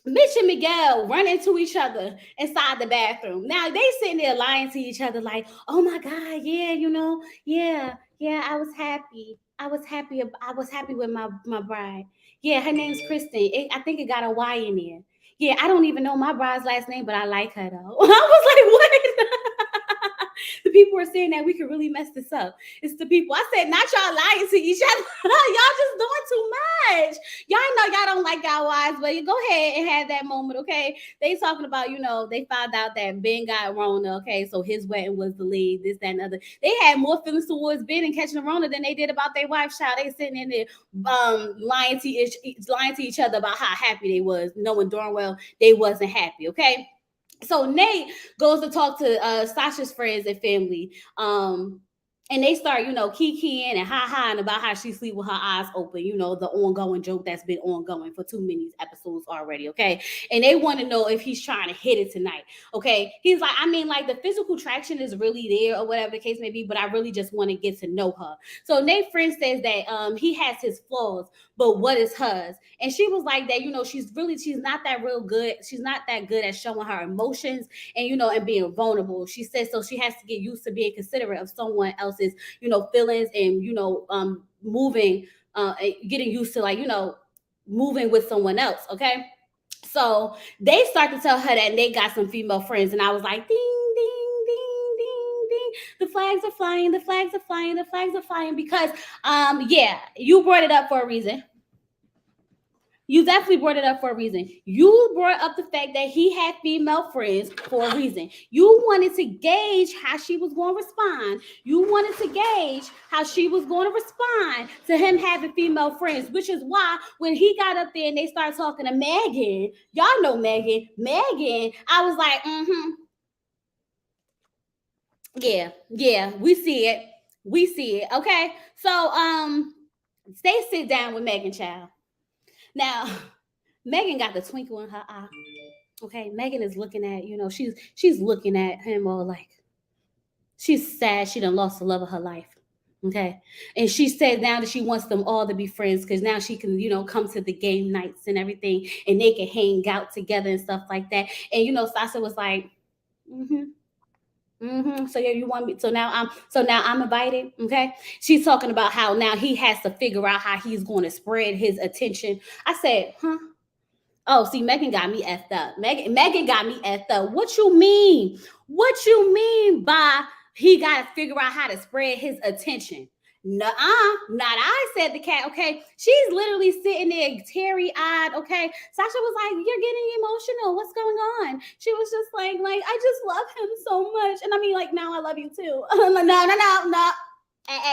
Mitch and Miguel run into each other inside the bathroom. Now they sitting there lying to each other like, oh my God, yeah, yeah, I was happy. I was happy with my bride. Yeah, her name's Kristen. I think it got a Y in there. Yeah, I don't even know my bride's last name, but I like her though. I was like, what? people are saying that we could really mess this up. It's the people. I said, not y'all lying to each other. Y'all just doing too much. Y'all know y'all don't like y'all wives, but you go ahead and have that moment, okay? They talking about, they found out that Ben got Rona, okay? So his wedding was delayed, this, that, and other. They had more feelings towards Ben and catching the Rona than they did about their wife's child. They sitting in there lying to each other about how happy they was, knowing darn well they wasn't happy, okay? So Nate goes to talk to Sasha's friends and family. And they start, kikiing and ha-haing about how she sleep with her eyes open, the ongoing joke that's been ongoing for too many episodes already, okay? And they want to know if he's trying to hit it tonight, okay? He's like, the physical traction is really there or whatever the case may be, but I really just want to get to know her. So Nate's friend says that he has his flaws, but what is hers? And she was like that, she's not that real good. She's not that good at showing her emotions and, and being vulnerable. She says, so she has to get used to being considerate of someone else's, feelings and, moving, getting used to moving with someone else. Okay. So they start to tell her that they got some female friends. And I was like, ding, ding, ding, ding, ding. The flags are flying. The flags are flying. The flags are flying because, you brought it up for a reason. You definitely brought it up for a reason. You brought up the fact that he had female friends for a reason. You wanted to gauge how she was going to respond. You wanted to gauge how she was going to respond to him having female friends, which is why when he got up there and they started talking to Megan, y'all know Megan, I was like, yeah, we see it. Okay. So, stay sit down with Megan, child. Now, Megan got the twinkle in her eye. Okay, Megan is looking at, she's looking at him all like, she's sad she done lost the love of her life. Okay, and she said now that she wants them all to be friends because now she can, come to the game nights and everything, and they can hang out together and stuff like that. And Sasha was like, So yeah, you want me? So now I'm invited. Okay. She's talking about how now he has to figure out how he's going to spread his attention. I said, huh? Oh, see, Megan got me effed up. Megan got me effed up. What you mean? What you mean by he got to figure out how to spread his attention? Nuh-uh, not I, said the cat. Okay, she's literally sitting there teary-eyed. Okay, Sasha was like, "You're getting emotional. What's going on?" She was just like, "I just love him so much." And I mean, like, now I love you too. I'm like, no.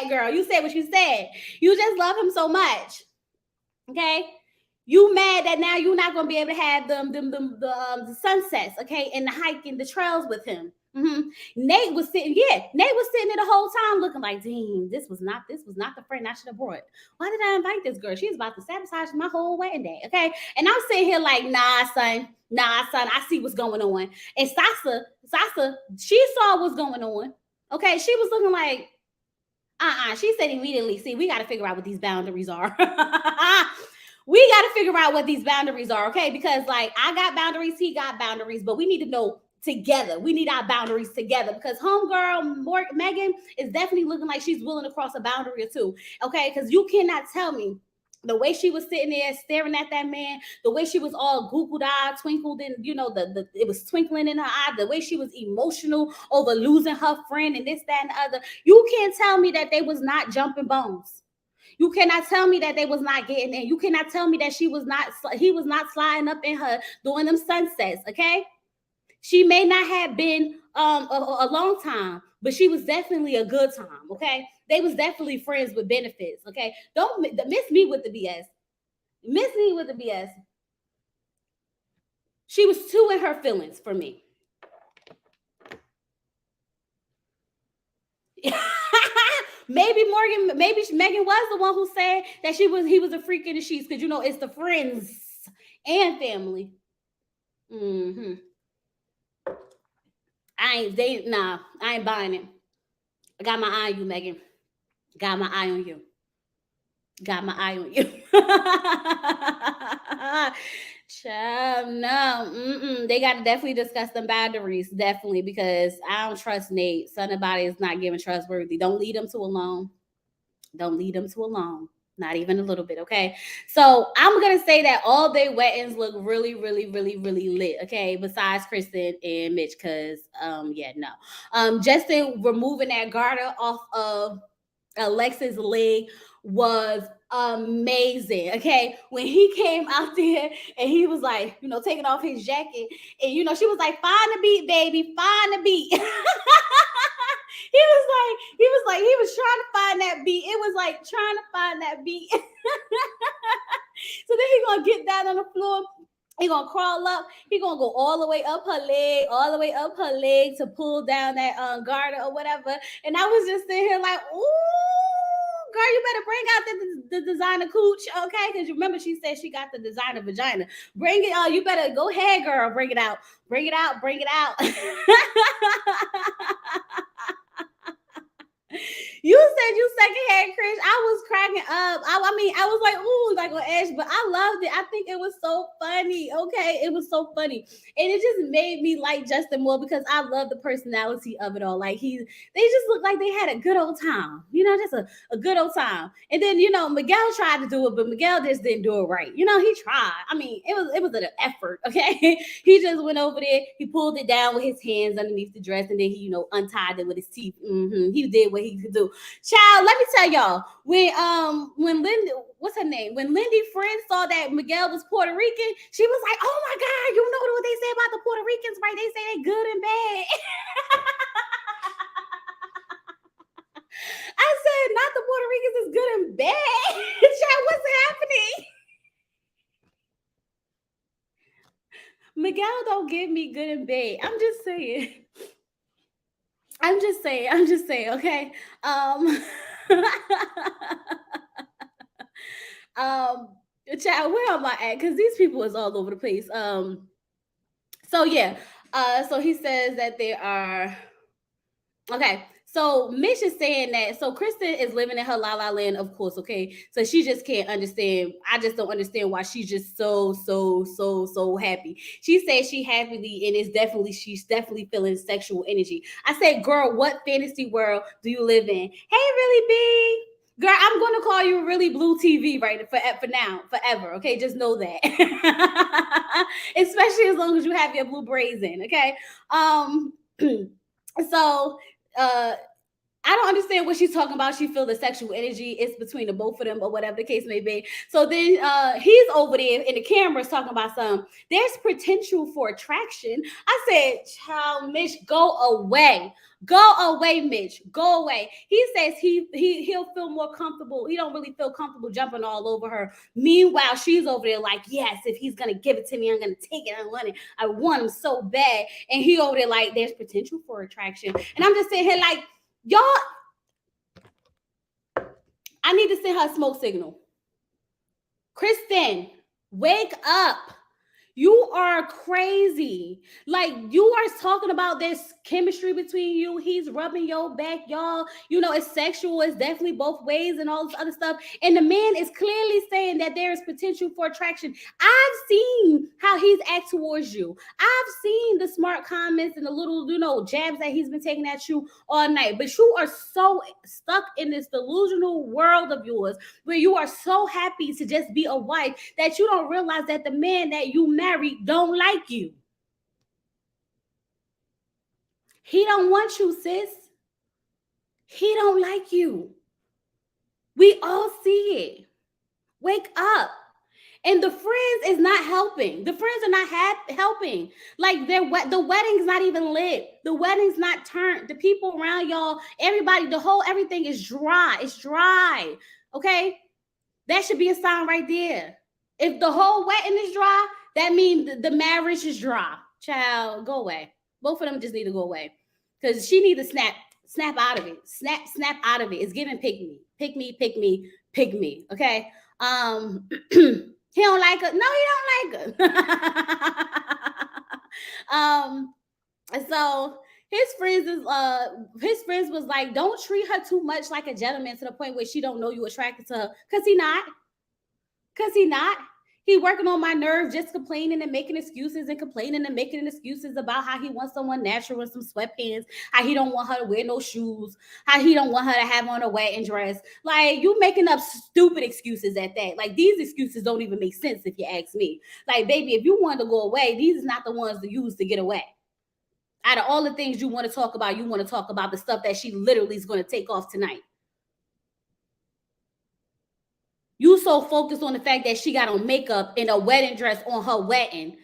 Girl, you said what you said. You just love him so much. Okay. You mad that now you're not gonna be able to have the sunsets, okay, and the hiking, the trails with him. Nate was sitting there the whole time looking like, dang, this was not the friend I should have brought. Why did I invite this girl? She's about to sabotage my whole wedding day, okay? And I'm sitting here like, nah, son, I see what's going on. And Sasha, she saw what's going on, okay? She was looking like, she said immediately, see, we got to figure out what these boundaries are. We got to figure out what these boundaries are, okay? Because I got boundaries, he got boundaries, but we need to know together. We need our boundaries together because homegirl Megan is definitely looking like she's willing to cross a boundary or two, okay? Because you cannot tell me the way she was sitting there staring at that man, the way she was all googled-eyed, twinkled, and it was twinkling in her eye, the way she was emotional over losing her friend and this, that, and the other. You can't tell me that they was not jumping bones. You cannot tell me that they was not getting in. You cannot tell me that he was not sliding up in her doing them sunsets, okay? She may not have been a long time, but she was definitely a good time, okay? They was definitely friends with benefits, okay? Don't miss me with the BS. Miss me with the BS. She was too in her feelings for me. Maybe Megan was the one who said that he was a freak in the sheets because it's the friends and family. I ain't buying it. I got my eye on you, Megan. Got my eye on you. Child, no. They got to definitely discuss them boundaries, definitely, because I don't trust Nate. Somebody is not giving trustworthy. Don't lead them to alone. Not even a little bit, okay? So I'm gonna say that all day weddings look really, really, really, really lit, okay? Besides Kristen and Mitch, because yeah, no. Justin removing that garter off of Alexis' leg was amazing. Okay, when he came out there and he was like, taking off his jacket, and she was like, "Find the beat, baby, find the beat." He was trying to find that beat. It was like trying to find that beat. So then he gonna get down on the floor. He gonna crawl up. He gonna go all the way up her leg to pull down that garter or whatever. And I was just sitting here like, ooh, girl, you better bring out the designer cooch, okay? Because you remember she said she got the designer vagina. Bring it out. You better go ahead, girl. Bring it out. Bring it out. Bring it out. You said you secondhand cringe. I was cracking up. I was like, ooh, like on edge, but I loved it. I think it was so funny. Okay, it was so funny, and it just made me like Justin more because I love the personality of it all. Like they just looked like they had a good old time. Just a good old time. And then Miguel tried to do it, but Miguel just didn't do it right. He tried. I mean, it was an effort. Okay, he just went over there. He pulled it down with his hands underneath the dress, and then he untied it with his teeth. He did what he could do. Child, let me tell y'all, when Lindy, what's her name? When Lindy friend saw that Miguel was Puerto Rican, she was like, "Oh my God, you know what they say about the Puerto Ricans, right? They say they good and bad." I said, not the Puerto Ricans is good and bad. Child, what's happening? Miguel don't give me good and bad. I'm just saying. Okay. Child, where am I at? Because these people is all over the place. So yeah. So he says that there are okay. So Mitch is saying that so Kristen is living in her la la land, of course, okay. So she just can't understand. I just don't understand why she's just so happy. She says she happily and she's definitely feeling sexual energy. I said, girl, what fantasy world do you live in? Hey, really big. Girl, I'm going to call you Really Blue TV right for now, forever. Okay, just know that. Especially as long as you have your blue braids in. Okay. So I don't understand what she's talking about. She feels the sexual energy is between the both of them or whatever the case may be. So then he's over there and the camera's talking about there's potential for attraction. I said, child, Mitch, go away. Go away, Mitch. Go away. He says he'll feel more comfortable. He don't really feel comfortable jumping all over her. Meanwhile, she's over there like, yes, if he's gonna give it to me, I'm gonna take it. I want it. I want him so bad. And he over there like, there's potential for attraction. And I'm just sitting here like, y'all, I need to send her a smoke signal. Kristen, wake up. You are crazy. Like, you are talking about this chemistry between you. He's rubbing your back, y'all. It's sexual. It's definitely both ways and all this other stuff. And the man is clearly saying that there is potential for attraction. I've seen how he's act towards you. I've seen the smart comments and the little, jabs that he's been taking at you all night. But you are so stuck in this delusional world of yours where you are so happy to just be a wife that you don't realize that the man that you married don't like you. He don't want you, sis. He don't like you. We all see it. Wake up. And the friends is not helping. The friends are not helping. Like the wedding's not even lit. The wedding's not turned. The people around y'all, everybody, everything is dry. It's dry. Okay? That should be a sign right there. If the whole wedding is dry, that means the marriage is dry. Child, go away. Both of them just need to go away. Because she need to snap out of it. Snap out of it. It's giving pick me. Pick me. Okay? He don't like her. No, he don't like her. So his friends was like, don't treat her too much like a gentleman to the point where she don't know you attracted to her. Cause he not. He working on my nerves, just complaining and making excuses and complaining and making excuses about how he wants someone natural in some sweatpants, how he don't want her to wear no shoes, how he don't want her to have on a wedding dress. Like, you making up stupid excuses at that. Like, these excuses don't even make sense if you ask me. Like, baby, if you wanted to go away, these is not the ones to use to get away. Out of all the things you want to talk about, you want to talk about the stuff that she literally is going to take off tonight. You so focused on the fact that she got on makeup and a wedding dress on her wedding,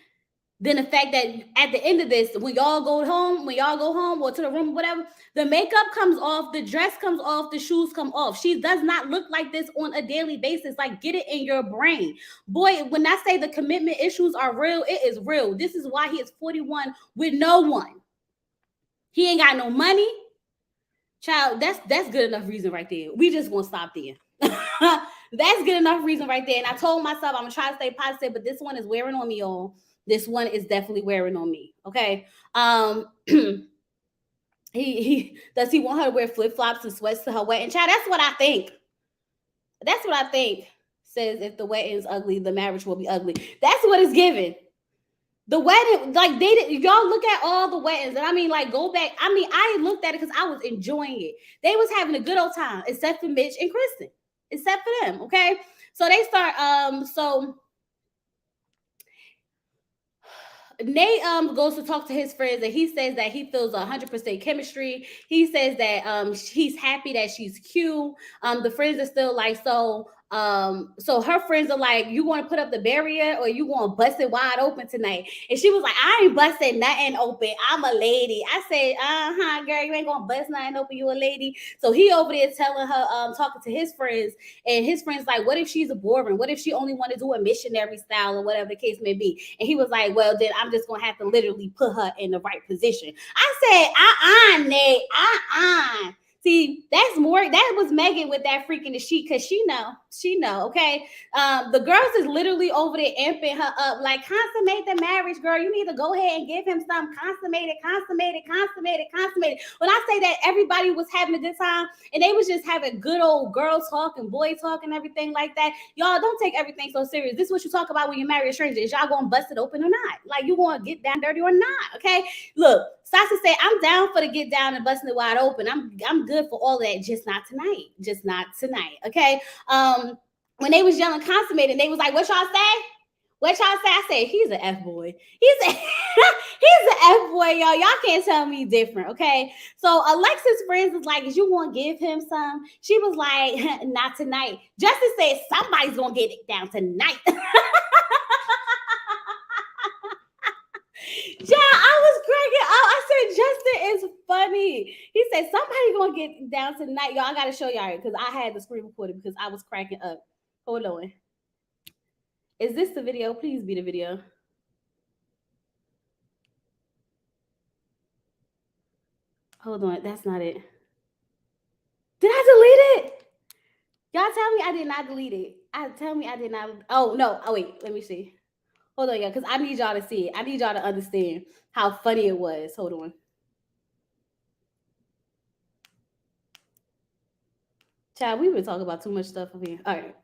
then the fact that at the end of this, when y'all go home or to the room, whatever, the makeup comes off, the dress comes off, the shoes come off. She does not look like this on a daily basis. Like, get it in your brain. Boy, when I say the commitment issues are real, it is real. This is why he is 41 with no one. He ain't got no money. Child, that's good enough reason right there. We just gonna stop there. That's good enough reason right there. And I told myself I'm gonna try to stay positive, but this one is wearing on me, y'all. This one is definitely wearing on me. Okay. He does he want her to wear flip-flops and sweats to her wedding? Child, that's what I think. That's what I think. Says if the wedding is ugly, the marriage will be ugly. That's what it's given. The wedding, like, they did, y'all look at all the weddings, and I mean, like, go back. I mean, I looked at it because I was enjoying it. They was having a good old time, except for Mitch and Kristen, except for them. Okay, so they start. So Nate goes to talk to his friends, and he says that he feels 100% chemistry. He says that he's happy that she's cute. The friends are still like, so her friends are like, you want to put up the barrier or you want to bust it wide open tonight? And she was like, I ain't busting nothing open. I'm a lady. I said, girl, you ain't gonna bust nothing open. You a lady. So he over there telling her, talking to his friends, and his friends like, what if she's a boring? What if she only want to do a missionary style or whatever the case may be? And he was like, well, then I'm just gonna have to literally put her in the right position. I said, Nate, See, that's more. That was Megan with that freaking the sheet, because she know. Okay, the girls is literally over there amping her up, like, consummate the marriage, girl. You need to go ahead and give him some consummate it. When I say that, everybody was having a good time, and they was just having good old girl talk and boy talk and everything like that. Y'all don't take everything so serious. This is what you talk about when you marry a stranger. Is y'all gonna bust it open or not? Like, you gonna get down dirty or not? Okay, look. Sasha said, I'm down for the get down and busting it wide open. I'm good for all that, just not tonight. Just not tonight. Okay. When they was yelling consummated, they was like, what y'all say? What y'all say? I said, he's an F-boy. He's an F-boy, y'all. Y'all can't tell me different, okay? So Alexis' friends was like, is you gonna give him some? She was like, not tonight. Justin said, somebody's gonna get it down tonight. Yeah, I was cracking up. I said, Justin is funny. He said, somebody gonna get down tonight. Y'all, I gotta show y'all because I had the screen recorded because I was cracking up. Hold on. Is this the video? Please be the video. Hold on, that's not it. Did I delete it? Y'all tell me I did not delete it. Tell me I did not. Oh, no. Oh, wait, let me see. Hold on, y'all, because I need y'all to see it. I need y'all to understand how funny it was. Hold on. Child, we've been talking about too much stuff over here. All right.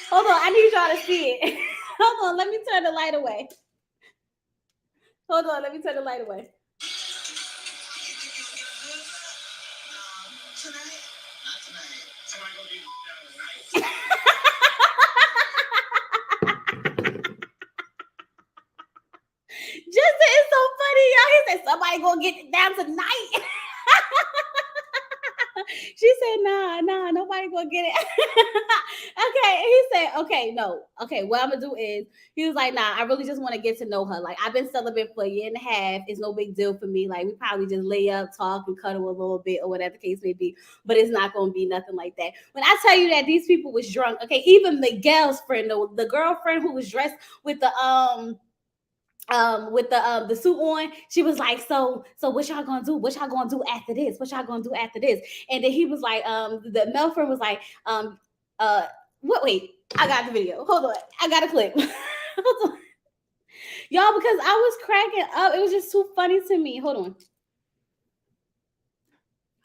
Hold on, I need y'all to see it. Hold on, let me turn the light away. Hold on, let me turn the light away. Justin is so funny, y'all. He said, somebody gonna get it down tonight. She said, nah, nobody gonna get it. Okay, he said, okay, no. Okay, what I'm gonna do is, he was like, nah, I really just want to get to know her. Like, I've been celibate for a year and a half. It's no big deal for me. Like, we probably just lay up, talk, and cuddle a little bit, or whatever the case may be. But it's not gonna be nothing like that. When I tell you that these people was drunk, okay, even Miguel's friend, the girlfriend who was dressed with the suit on, she was like, so what y'all gonna do? What y'all gonna do after this? What y'all gonna do after this? And then he was like, the male friend was like, wait, I got the video. Hold on, I got a clip. Hold on. Y'all, because I was cracking up. It was just too funny to me. Hold on.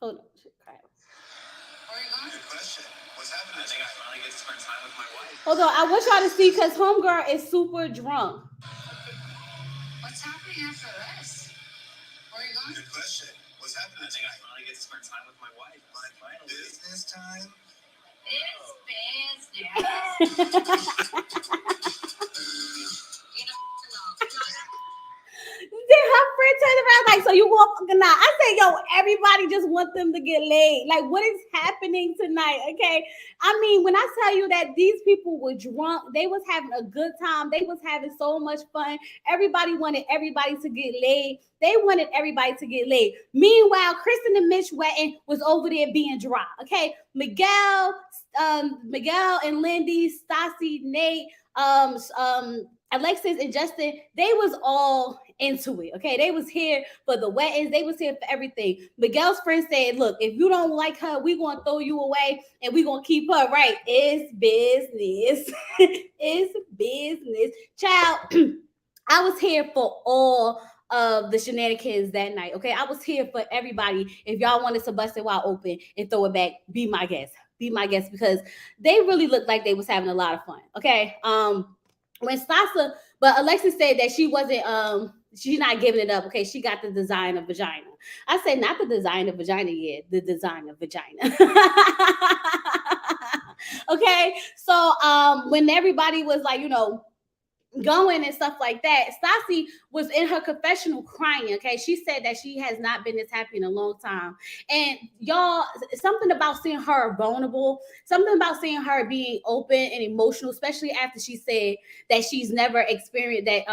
Hold on. Shit, crap. Where are you going? Good question. What's happening? I think I finally get to spend time with my wife. Hold on. I want y'all to see because homegirl is super drunk. What's happening after this? Where are you going? Good question. What's happening? I think I finally get to spend time with my wife. Finally. Business time? It's business. Then her friend turned around like, so you want fucking not? I said, yo, everybody just want them to get laid. Like, what is happening tonight? Okay. I mean, when I tell you that these people were drunk, they was having a good time. They was having so much fun. Everybody wanted everybody to get laid. They wanted everybody to get laid. Meanwhile, Kristen and Mitch wedding was over there being dry. Okay. Miguel and Lindy, Stassi, Nate, Alexis and Justin, they was all into it. Okay, they was here for the weddings. They was here for everything. Miguel's friend said, "Look, if you don't like her, we gonna throw you away, and we gonna keep her. Right? It's business. It's business, child." I was here for all of the shenanigans that night. Okay, I was here for everybody. If y'all wanted to bust it wide open and throw it back, be my guest. Be my guest because they really looked like they was having a lot of fun. Okay. When Sasha, but Alexis said that she wasn't she's not giving it up. Okay, she got the design of vagina. I said not the design of vagina yet, the design of vagina. Okay, so when everybody was like, going and stuff like that, Stassi was in her confessional crying. Okay, she said that she has not been this happy in a long time, and y'all, something about seeing her vulnerable, something about seeing her being open and emotional, especially after she said that she's never experienced that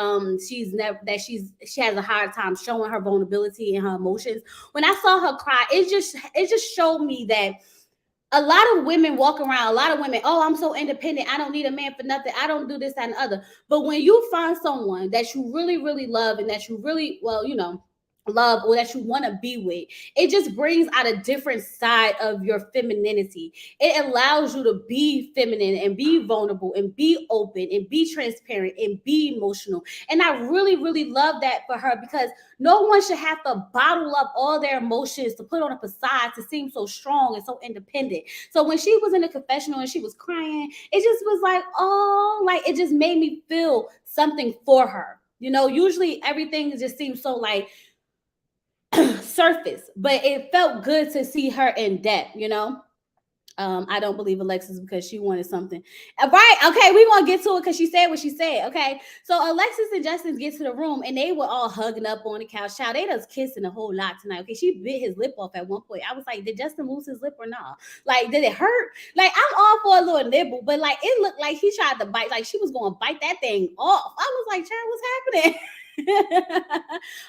she has a hard time showing her vulnerability and her emotions. When I saw her cry, it just showed me that a lot of women walk around, a lot of women, oh, I'm so independent. I don't need a man for nothing. I don't do this, that, and the other. But when you find someone that you really, really love and that you really, well, love or that you want to be with, it just brings out a different side of your femininity. It allows you to be feminine and be vulnerable and be open and be transparent and be emotional. And I really, really love that for her because no one should have to bottle up all their emotions to put on a facade to seem so strong and so independent. So when she was in the confessional and she was crying, it just was like, oh, like it just made me feel something for her. Usually everything just seems so like surface, but it felt good to see her in depth. I don't believe Alexis because she wanted something. Right. Okay. We're going to get to it because she said what she said. Okay. So Alexis and Justin get to the room and they were all hugging up on the couch. Child, they just kissing a whole lot tonight. Okay. She bit his lip off at one point. I was like, did Justin lose his lip or not? Like, did it hurt? Like, I'm all for a little nibble, but like, it looked like he tried to bite, like she was going to bite that thing off. I was like, child, what's happening?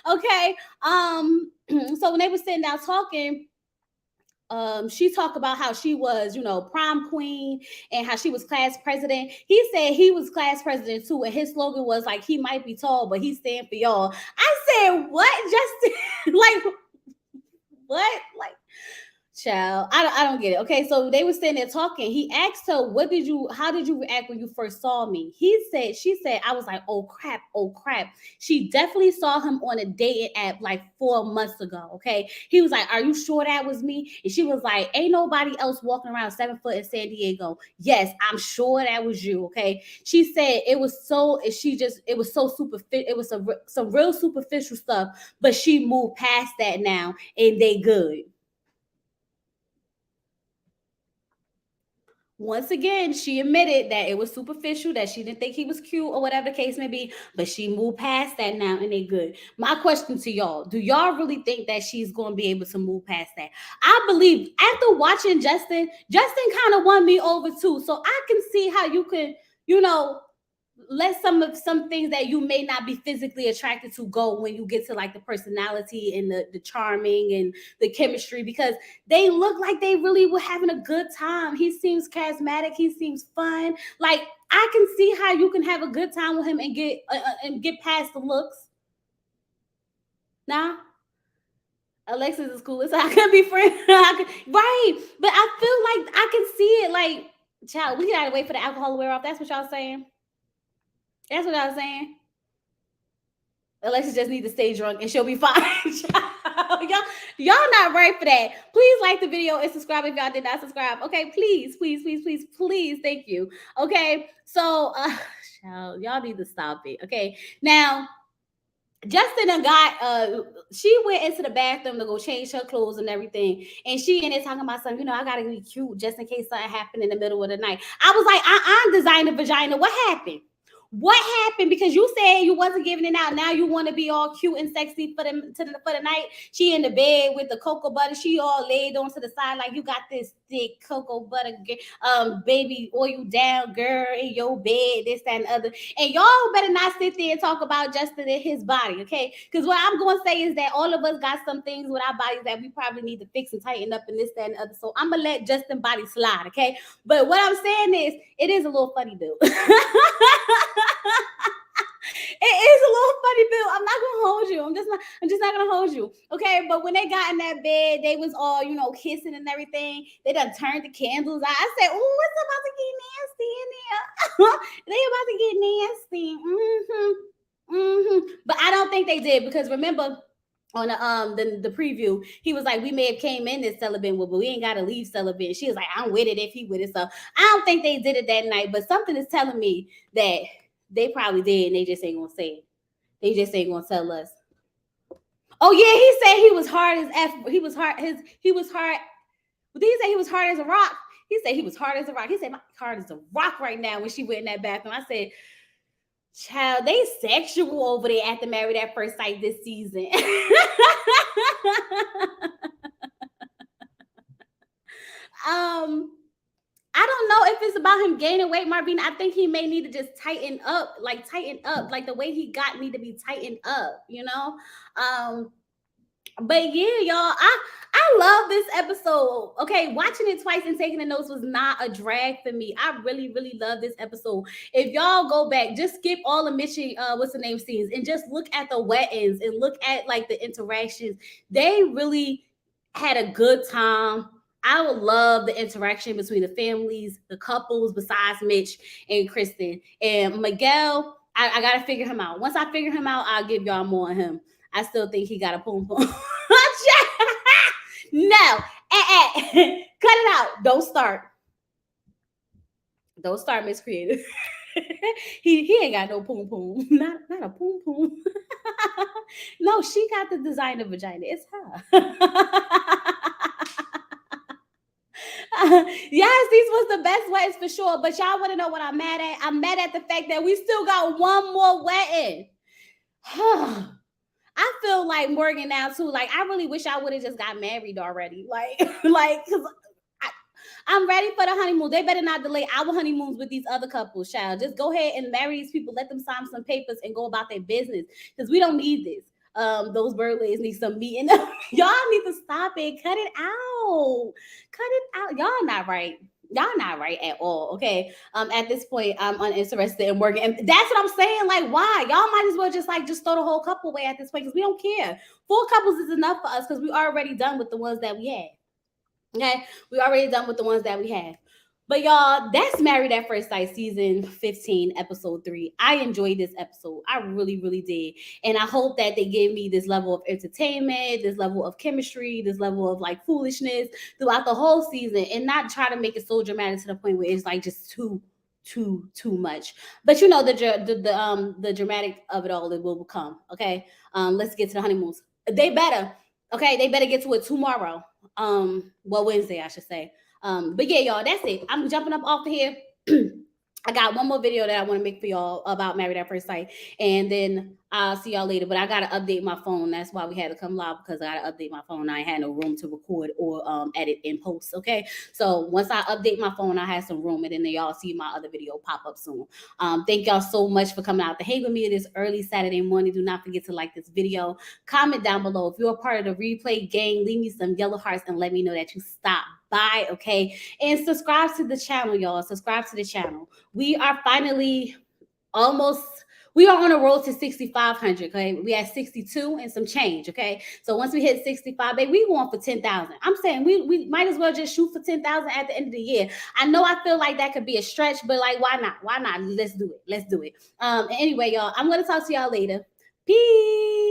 Okay. So when they were sitting down talking, she talked about how she was, prom queen and how she was class president. He said he was class president too, and his slogan was like, he might be tall, but he's stand for y'all. I said, what, Justin? Like, what? Like, child, I don't get it. Okay, so they were sitting there talking. He asked her, how did you react when you first saw me? She said, I was like, oh crap, oh crap. She definitely saw him on a dating app like 4 months ago. Okay. He was like, are you sure that was me? And she was like, ain't nobody else walking around 7 foot in San Diego. Yes, I'm sure that was you. Okay. She said it was so superficial. It was some real superficial stuff, but she moved past that now and they good. Once again, she admitted that it was superficial, that she didn't think he was cute or whatever the case may be, but she moved past that now and they good. My question to y'all, do y'all really think that she's going to be able to move past that? I believe after watching Justin kind of won me over too. So I can see how you can, let some things that you may not be physically attracted to go when you get to like the personality and the charming and the chemistry, because they look like they really were having a good time. He seems charismatic, he seems fun. Like, I can see how you can have a good time with him and get past the looks. Nah, Alexis is cool, so I can be friends. Right, but I feel like I can see it. Like, child, we gotta wait for the alcohol to wear off. That's what y'all saying. That's what I was saying. Alexis just need to stay drunk and she'll be fine. y'all not right for that. Please like the video and subscribe if y'all did not subscribe. Okay, please, please, please, please, please. Thank you. Okay, so y'all need to stop it. Okay, now Justin and got she went into the bathroom to go change her clothes and everything. And she and they talking about something, I gotta be cute just in case something happened in the middle of the night. I was like, I'm designer vagina. What happened? What happened? Because you said you wasn't giving it out. Now you want to be all cute and sexy for the night. She in the bed with the cocoa butter. She all laid onto the side like you got this thick cocoa butter, baby oil down girl in your bed. This, that, and other. And y'all better not sit there and talk about Justin and his body, okay? Because what I'm going to say is that all of us got some things with our bodies that we probably need to fix and tighten up and this, that, and other. So I'm going to let Justin body slide, okay? But what I'm saying is, it is a little funny, dude. It is a little funny, Bill. I'm not gonna hold you. I'm just not gonna hold you. Okay. But when they got in that bed, they was all, kissing and everything. They done turned the candles out. I said, oh, it's about to get nasty in there. They about to get nasty. But I don't think they did, because remember on the preview, he was like, we may have came in this celibate, but we ain't gotta leave celibate. She was like, I'm with it if he with it. So I don't think they did it that night, but something is telling me that they probably did, and they just ain't gonna say it. They just ain't gonna tell us. Oh yeah, he said he was hard as F. He was hard. He was hard. Did he say he was hard as a rock? He said he was hard as a rock. He said my hard as a rock right now when she went in that bathroom. I said, child, they sexual over there at the Married at First Sight this season. I don't know if it's about him gaining weight, Marvin. I think he may need to just tighten up, like the way he got need to be tightened up, But yeah, y'all, I love this episode. Okay, watching it twice and taking the notes was not a drag for me. I really, really love this episode. If y'all go back, just skip all the Mitch and what's the name scenes and just look at the wet-ins and look at like the interactions. They really had a good time. I would love the interaction between the families, the couples, besides Mitch and Kristen. And Miguel, I got to figure him out. Once I figure him out, I'll give y'all more of him. I still think he got a poom poom. No. Cut it out. Don't start. Don't start, Miss Creative. he ain't got no poom poom. Not a poom poom. No, she got the designer vagina. It's her. Yes, these was the best weddings for sure. But y'all want to know what I'm mad at? I'm mad at the fact that we still got one more wedding. I feel like Morgan now too. Like, I really wish I would have just got married already. Because I'm ready for the honeymoon. They better not delay our honeymoons with these other couples, child. Just go ahead and marry these people. Let them sign some papers and go about their business, because we don't need this. Those birthdays need some meeting. Y'all need to stop it. Cut it out. Cut it out. Y'all not right. Y'all not right at all. Okay. At this point, I'm uninterested in working. And that's what I'm saying. Like, why? Y'all might as well just throw the whole couple away at this point, because we don't care. 4 couples is enough for us, because we already done with the ones that we had. Okay, we already done with the ones that we have. But y'all, that's Married at First Sight season 15, episode 3. I enjoyed this episode. I really, really did. And I hope that they give me this level of entertainment, this level of chemistry, this level of like foolishness throughout the whole season, and not try to make it so dramatic to the point where it's like just too much. But the dramatic of it all, it will come. Okay. Let's get to the honeymoons. They better get to it tomorrow. Wednesday, I should say. But yeah, y'all, that's it. I'm jumping up off of here. I got one more video that I want to make for y'all about Married at First Sight, and then I'll see y'all later. But I gotta update my phone. That's why we had to come live, because I gotta update my phone. I ain't had no room to record or edit in post. Okay, so once I update my phone, I have some room, and then y'all see my other video pop up soon. Thank y'all so much for coming out to hang with me this early Saturday morning. Do not forget to like this video, comment down below if you're a part of the replay gang. Leave me some yellow hearts and let me know that you stopped by. Okay, and subscribe to the channel, y'all. Subscribe to the channel. We are finally we are on a road to 6,500. Okay, we had 62 and some change. Okay, so once we hit 65, baby, we going for 10,000. I'm saying we might as well just shoot for 10,000 at the end of the year. I know I feel like that could be a stretch, but like, why not? Let's do it. Anyway, y'all, I'm gonna talk to y'all later. Peace.